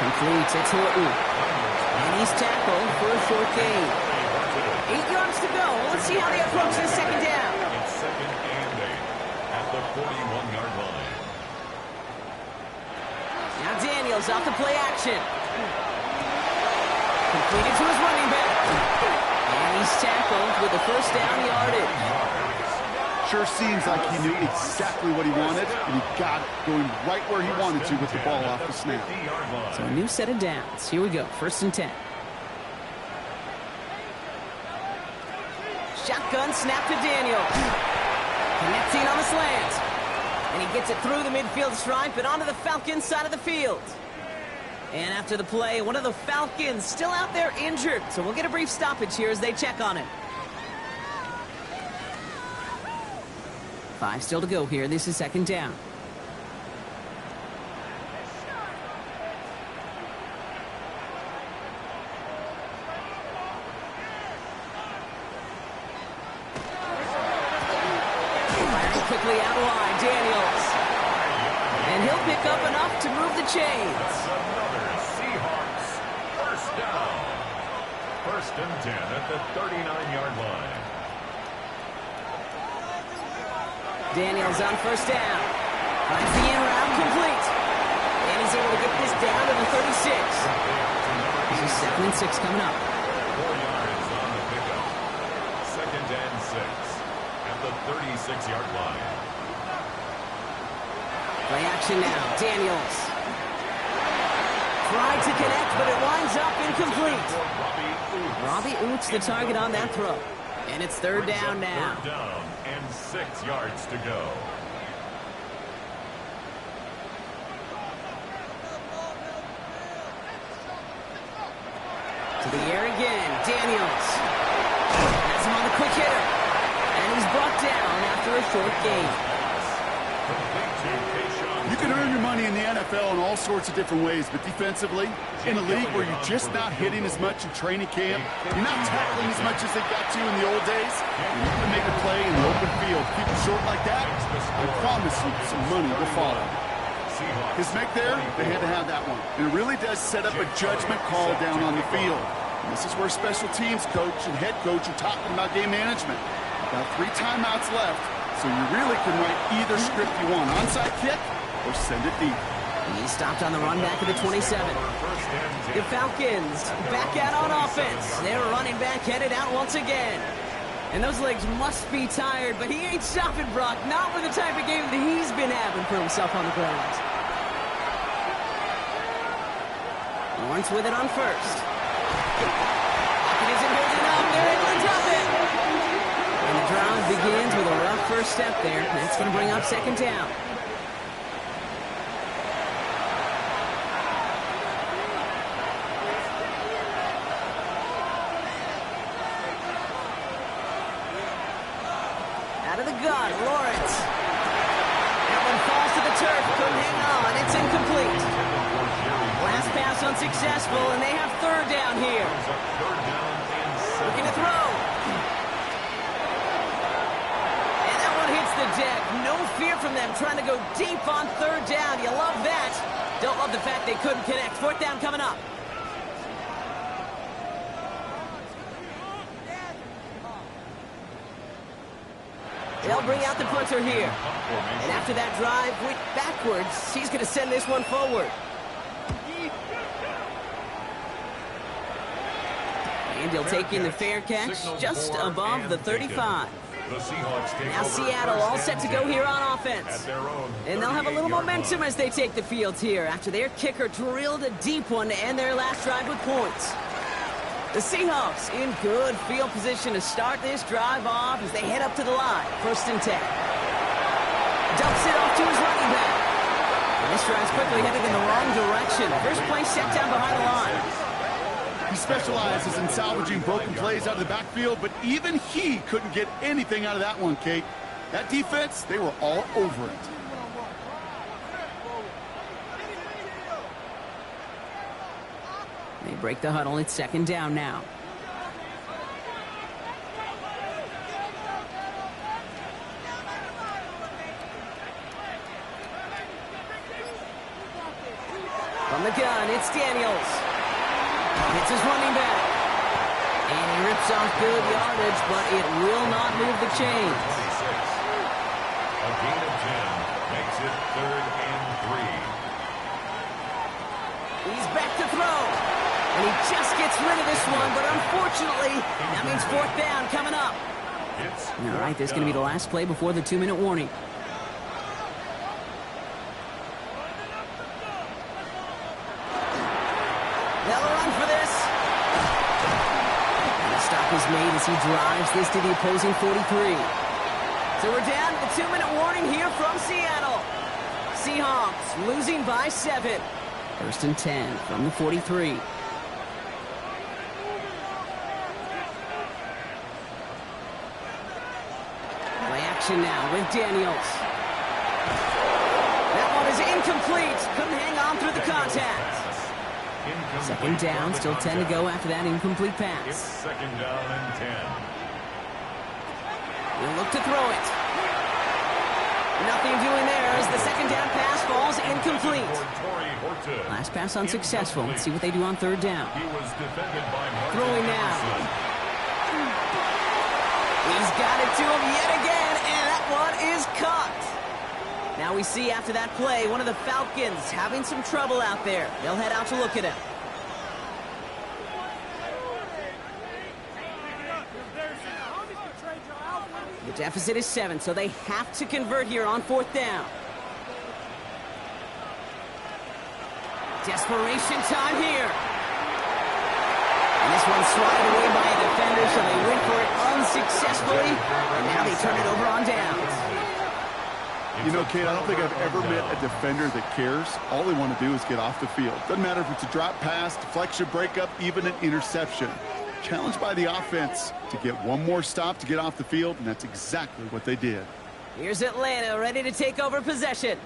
Completes. It's Horton. And he's tackled for a short gain. 8 yards to go. Let's see how they approach this 2nd down. It's 2nd and 8 at the 41-yard line. Now Daniels off the play action. Completed to his running back. And he's tackled with the first down yardage. Sure seems like he knew exactly what he wanted, and he got it going right where he wanted to with the ball off the snap. So a new set of downs. Here we go. 1st and 10. Shotgun snap to Daniels. Connecting on the slant. And he gets it through the midfield stripe and onto the Falcons side of the field. And after the play, one of the Falcons still out there injured. So we'll get a brief stoppage here as they check on him. 5 still to go here. This is second down. Firing quickly out wide, Daniels. And he'll pick up enough to move the chains. Another Seahawks first down. First and 10 at the 39-yard line. Daniels on first down. Finds the in route complete. And he's able to get this down to the 36. This is 2nd and 6 coming up. 4 yards on the pickup. Second and 6 at the 36-yard line. Play action now. Daniels. Tried to connect, but it winds up incomplete. Robbie Oots the target on that throw. And it's third down now. Third down and 6 yards to go. To the air again. Daniels. Has him on the quick hitter. And he's brought down after a short gain. You can earn your money in the NFL in all sorts of different ways, but defensively, in a league where you're just not hitting as much in training camp, you're not tackling as much as they got to in the old days, you have to make a play in the open field. Keep it short like that, I promise you some money will follow. His make there, they had to have that one. And it really does set up a judgment call down on the field. And this is where special teams coach and head coach are talking about game management. About 3 timeouts left, so you really can write either script you want. Onside kick, or send it deep. He stopped on the run back of the 27. The Falcons back out on offense. Their running back headed out once again. And those legs must be tired, but he ain't stopping, Brock. Not with the type of game that he's been having for himself on the ground. Lawrence with it on first. Pocket isn't building up. They're able to drop it. And the drive begins with a rough first step there. That's going to bring up second down. Out of the gun, Lawrence. That one falls to the turf. Couldn't hang on. It's incomplete. Last pass unsuccessful, and they have third down here. Looking to throw. And that one hits the deck. No fear from them trying to go deep on third down. You love that. Don't love the fact they couldn't connect. Fourth down coming up. They'll bring out the punter here. And after that drive went backwards, he's going to send this one forward. And he'll take in the fair catch just above the 35. Now Seattle all set to go here on offense. And they'll have a little momentum as they take the field here after their kicker drilled a deep one to end their last drive with points. The Seahawks in good field position to start this drive off as they head up to the line. First and 10. Dumps it off to his running back. And this drive's quickly heading in the wrong direction. First play set down behind the line. He specializes in salvaging broken plays out of the backfield, but even he couldn't get anything out of that one, Kate. That defense, they were all over it. They break the huddle. It's second down now. From the gun, it's Daniels. Hits his running back. And he rips off good yardage, but it will not move the chains. A gain of 10 makes it 3rd and 3. He's back to throw. And he just gets rid of this one, but unfortunately, that means fourth down coming up. All right, this is going to be the last play before the 2-minute warning. They'll run for this. And the stop is made as he drives this to the opposing 43. So we're down to the 2-minute warning here from Seattle. Seahawks losing by 7. 1st and 10 from the 43. Play action now with Daniels. That one is incomplete. Couldn't hang on through the contact. 2nd down, still 10 to go after that incomplete pass. It's 2nd down and 10. He'll look to throw it. Nothing doing there as the 2nd down pass falls incomplete. Last pass unsuccessful. Let's see what they do on 3rd down. He was defended by Throwing now. He's got it to him yet again, and that one is caught. Now we see after that play, one of the Falcons having some trouble out there. They'll head out to look at him. The deficit is 7, so they have to convert here on 4th down. Desperation time here. And this one's swatted away by a defender, so they went for it unsuccessfully. And now they turn it over on downs. You know, Kate, I don't think I've ever met a defender that cares. All they want to do is get off the field. Doesn't matter if it's a drop pass, deflection, breakup, even an interception. Challenged by the offense to get one more stop to get off the field, and that's exactly what they did. Here's Atlanta ready to take over possession.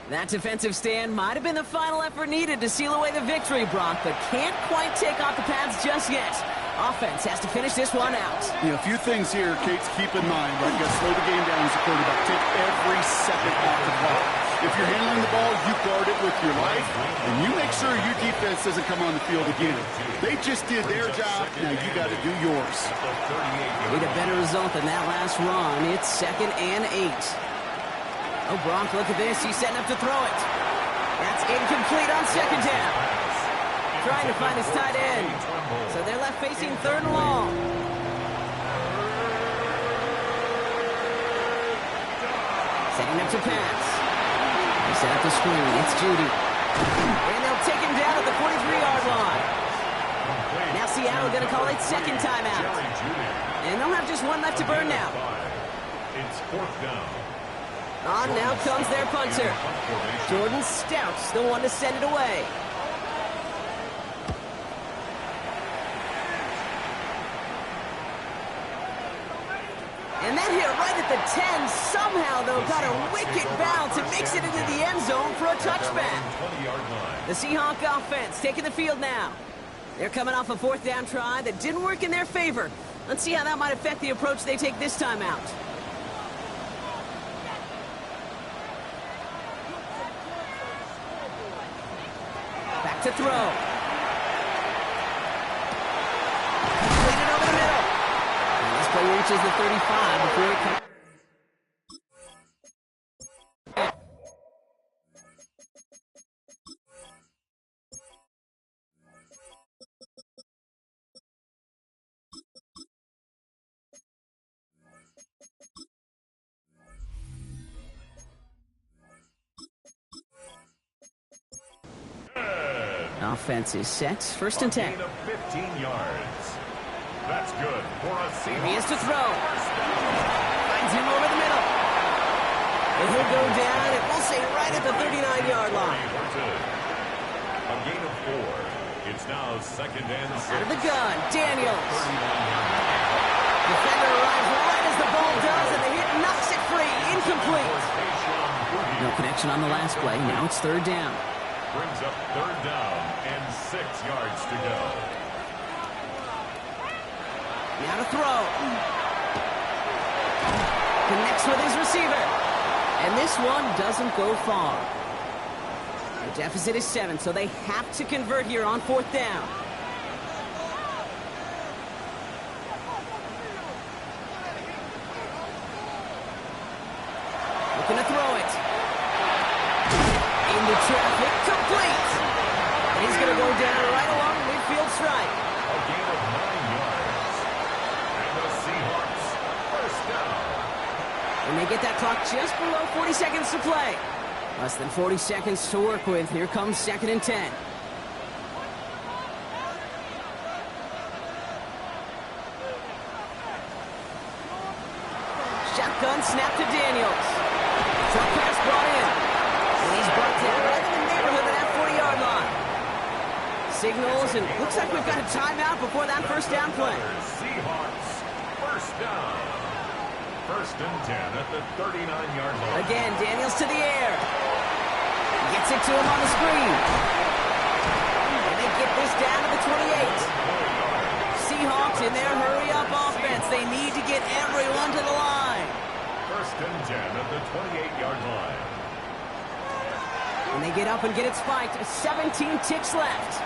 That defensive stand might have been the final effort needed to seal away the victory, Brock, but can't quite take off the pads just yet. Offense has to finish this one out. You know, a few things here, Kate, to keep in mind. Right? You got to slow the game down as a quarterback. Take every second off the clock. If you're handling the ball, you guard it with your life, and you make sure your defense doesn't come on the field again. They just did their job. Now you got to do yours. Need a better result than that last run. It's 2nd and 8. Oh, Brock, look at this. He's setting up to throw it. That's incomplete on 2nd down. Trying to find his tight end. So they're left facing 3rd and long. Setting up to pass. They set up the screen. It's Judy. And they'll take him down at the 43-yard line. Now Seattle going to call it 2nd timeout. And they'll have just one left to burn now. It's 4th down. On now comes their punter. Jordan Stout's the one to send it away. And that hit right at the 10. Somehow, though, got a wicked bounce and makes it into the end zone for a touchback. The Seahawk offense taking the field now. They're coming off a 4th down try that didn't work in their favor. Let's see how that might affect the approach they take this time out. Back to throw. Played it over the middle. And this play reaches the 35 before it comes. Offense is set. 1st and 10. 15 yards. That's good for a Here he is to throw. Finds him over the middle. And he'll go down, and we'll say right at the 39-yard line. A gain of 4. It's now 2nd and 6. Out of the gun, Daniels. Defender arrives right as the ball does, and the hit knocks it free. Incomplete. No connection on the last play. Now it's 3rd down. Brings up 3rd down and 6 yards to go. Now to throw. Connects with his receiver. And this one doesn't go far. The deficit is 7, so they have to convert here on 4th down. Looking to throw it. Into traffic, complete. And he's going to go down right along the midfield stripe. A gain of 9 yards. And the Seahawks, 1st down. And they get that clock just below 40 seconds to play. Less than 40 seconds to work with. Here comes 2nd and 10. Shotgun snap to Daniels. Short pass brought in. And he's brought signals, and looks like we've got a timeout before that first down play. Seahawks, first down. First and 10 at the 39-yard line. Again, Daniels to the air. Gets it to him on the screen. And they get this down to the 28. Seahawks in their hurry-up offense. They need to get everyone to the line. First and 10 at the 28-yard line. And they get up and get it spiked. 17 ticks left.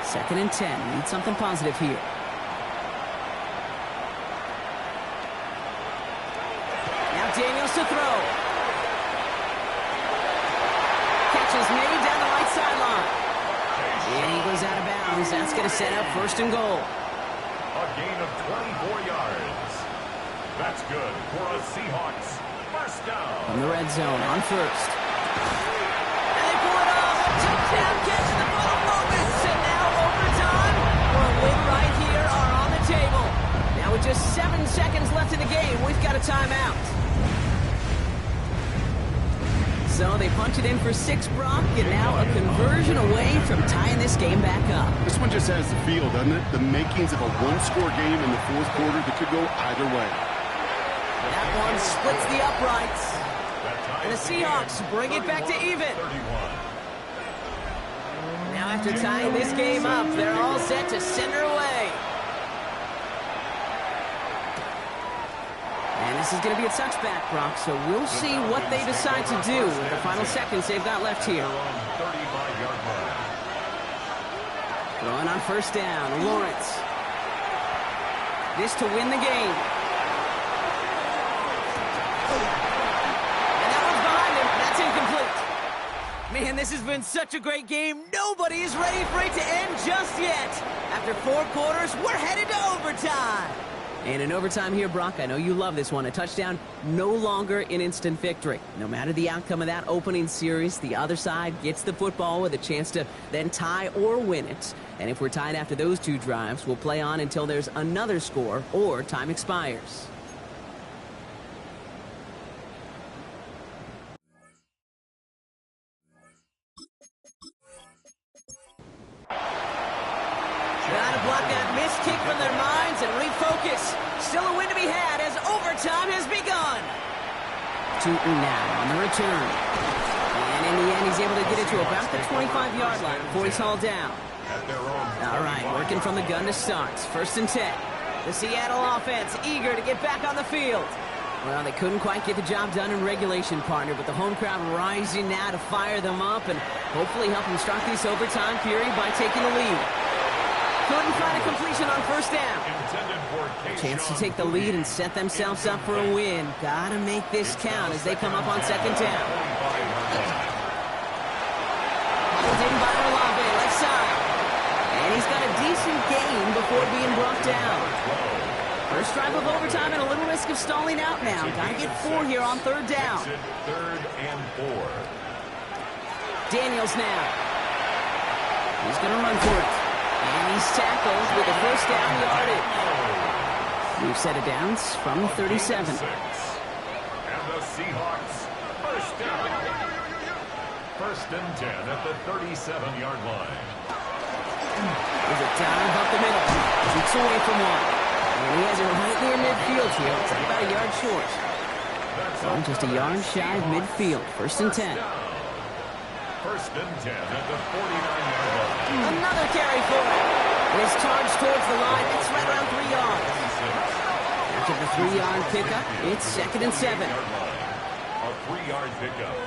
Second and 10. Need something positive here. Now Daniels to throw. Catch is made down the right sideline. And he goes out of bounds. That's going to set up first and goal. A gain of 24 yards. That's good for a Seahawks first down. From the red zone on first. And they pull it off. A touchdown catch in the final moments. And now overtime for a win right here are on the table. Now with just 7 seconds left in the game, we've got a timeout. So they punch it in for 6, Brock, and now a conversion away from tying this game back up. This one just has the feel, doesn't it? The makings of a one-score game in the fourth quarter that could go either way. That one splits the uprights. And the Seahawks bring it back to even. Now after tying this game up, they're all set to send her away. And this is going to be a touchback, Brock, so we'll see what they decide to do with the final seconds they've got left here. Throwing on first down, Lawrence. This to win the game. And that one's behind him. That's incomplete. Man, this has been such a great game. Nobody is ready for it to end just yet. After 4 quarters, we're headed to overtime. And in overtime here, Brock, I know you love this one. A touchdown, no longer an instant victory. No matter the outcome of that opening series, the other side gets the football with a chance to then tie or win it. And if we're tied after those 2 drives, we'll play on until there's another score or time expires. Gotta block that missed kick from their minds and refocus. Still a win to be had as overtime has begun. Tootin now on the return. And in the end, he's able to get it to about the 25-yard line before he's hauled down. All right, working from the gun to start. First and 10. The Seattle offense eager to get back on the field. Well, they couldn't quite get the job done in regulation, partner, but the home crowd rising now to fire them up and hopefully help them start this overtime period by taking the lead. Couldn't find a completion on first down. A chance to take the lead and set themselves up for a win. Gotta make this count as they come up on second down. Holding by Olave, left side. And he's got a decent gain before being brought down. First drive of overtime and a little risk of stalling out now. Gotta get 4 here on third down. Third and 4. Daniels now. He's gonna run for it. And he's tackled with the first down yardage. We've set it down from 37. And the Seahawks first down. First and 10 at the 37-yard line. There's a dive up the middle. Keeps away from one. And he has it right near midfield here. It's about a yard short. Well, just a yard shy of midfield. First and 10. First and 10 at the 49-yard line. Another carry for it. His charge towards the line. It's right around 3 yards. After the 3-yard pickup, it's second and 7. A 3-yard pickup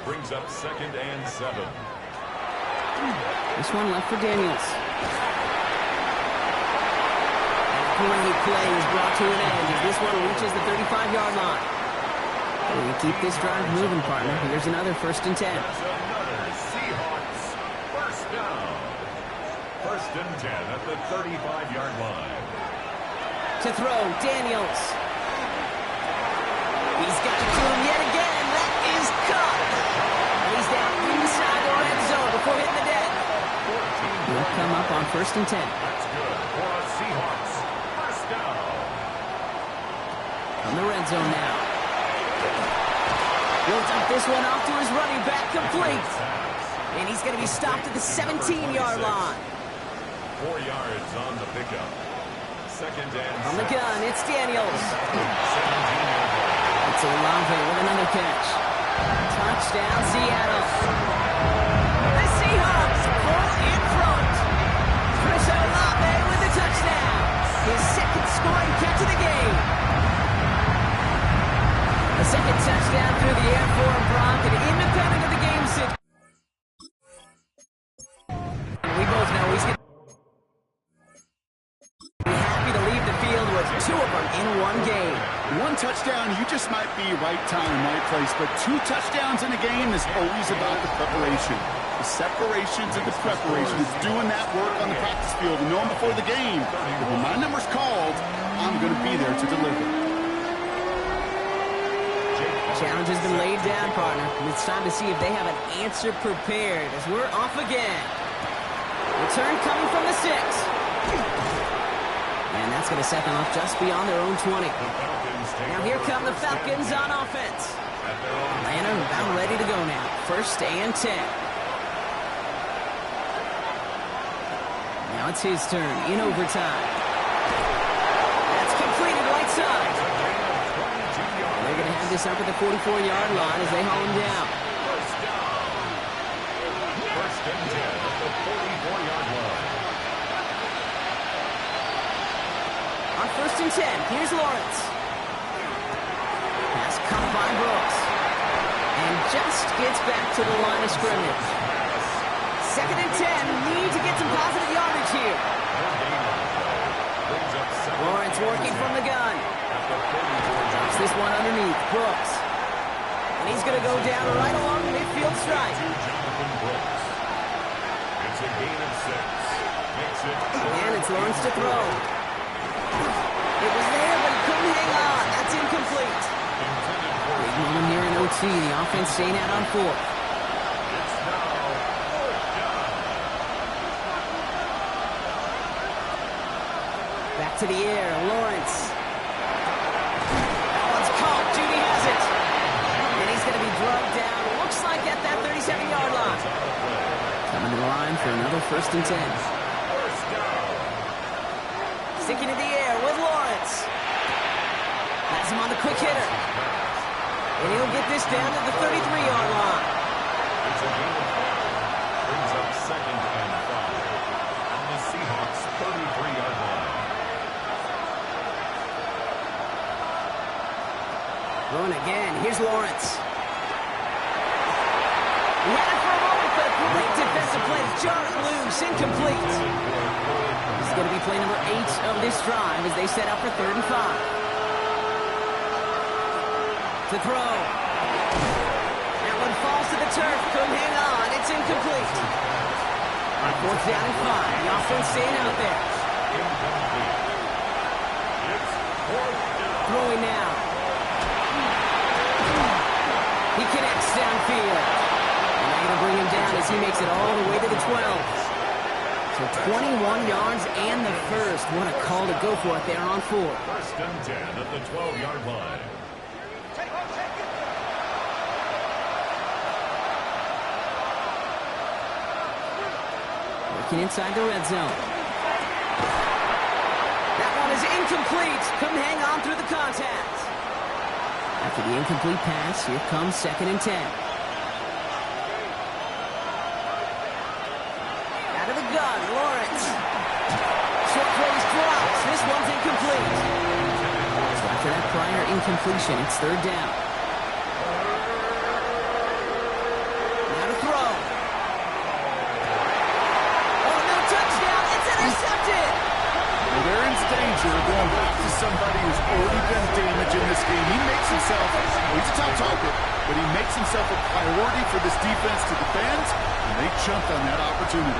brings up second and 7. This one left for Daniels. And a great play is brought to an end as this one reaches the 35-yard line. And we keep this drive moving, partner. Here's another first and 10. That's another Seahawks first down. First and 10 at the 35-yard line. To throw, Daniels. He's got it to him yet again. That is caught. And he's down inside the red zone before hitting the deck. He'll come up on first and 10. That's good for a Seahawks first down. From the red zone now. He'll dump this one off to his running back, complete. And he's going to be stopped at the 17-yard line. 4 yards on the pickup. Second and On the 6. gun, it's Daniels. 17-yard line. It's Olave with another catch. Touchdown, Seattle. The Seahawks pull in front. Chris Olave with the touchdown. His second scoring catch of the game. A second touchdown through the air for Brock, and independent of the game situation. We both know he's going to be happy to leave the field with 2 of them in one game. 1 touchdown, you just might be right time, right place. But 2 touchdowns in a game is always about the preparation. The separations and the preparation. It's doing that work on the practice field and knowing before the game that when my number's called, I'm going to be there to deliver. Challenge has been laid down, partner. And it's time to see if they have an answer prepared as we're off again. Return coming from the 6. And that's going to set them up just beyond their own 20. Now here come the Falcons on offense. Atlanta about ready to go now. First and 10. Now it's his turn in overtime. That's completed right side. They're going to have this up at the 44-yard line as they haul him down. First and 10 at the 44-yard line. On first and 10, here's Lawrence. Pass caught by Brooks. And just gets back to the line of scrimmage. Second and 10, need to get some positive yardage here. Lawrence working from the gun. Drops this one underneath. Brooks. And he's going to go down right along the midfield stripe. Jonathan Brooks. It's a gain of 6. Makes it And it's Lawrence to throw. It was there, but he couldn't hang on. That's incomplete. Big moment here in OT. The offense staying out on 4. It's now 4th down. Back to the air. Lawrence. That one's caught. Judy has it. And he's going to be drugged down. Looks like at that 37-yard line. Coming to the line for another first and 10. First down. Sticking in the air with Lawrence. Has him on the quick hitter. And he'll get this down to the 33-yard line. It's a gain of 5. Brings up second and 5 on the Seahawks' 33-yard line. Throwing again. Here's Lawrence. He had it for a moment, but a great defensive play. Jarred loose, incomplete. This is going to be play number 8 of this drive as they set up for 3rd and 5. To throw. That one falls to the turf. Couldn't hang on. It's incomplete. On 4th down and 5. The offense staying out there. Incomplete. It's 4th down. Throwing now. He connects downfield. And they're going to bring him down as he makes it all the way to the 12. So 21 yards and the first. What a call to go for it there on 4. First and 10 at the 12-yard line. Working inside the red zone. That one is incomplete. Couldn't hang on through the contact. After the incomplete pass, here comes 2nd and 10. Out of the gun, Lawrence. Short throws drops. This one's incomplete. So after that prior incompletion, it's 3rd down. Now to throw. Oh, no touchdown. It's intercepted. Well, they're in danger of going back to somebody who's already been damaged in this game. He makes himself, he's a top target, but he makes himself a priority for this defense to defend, and they jumped on that opportunity.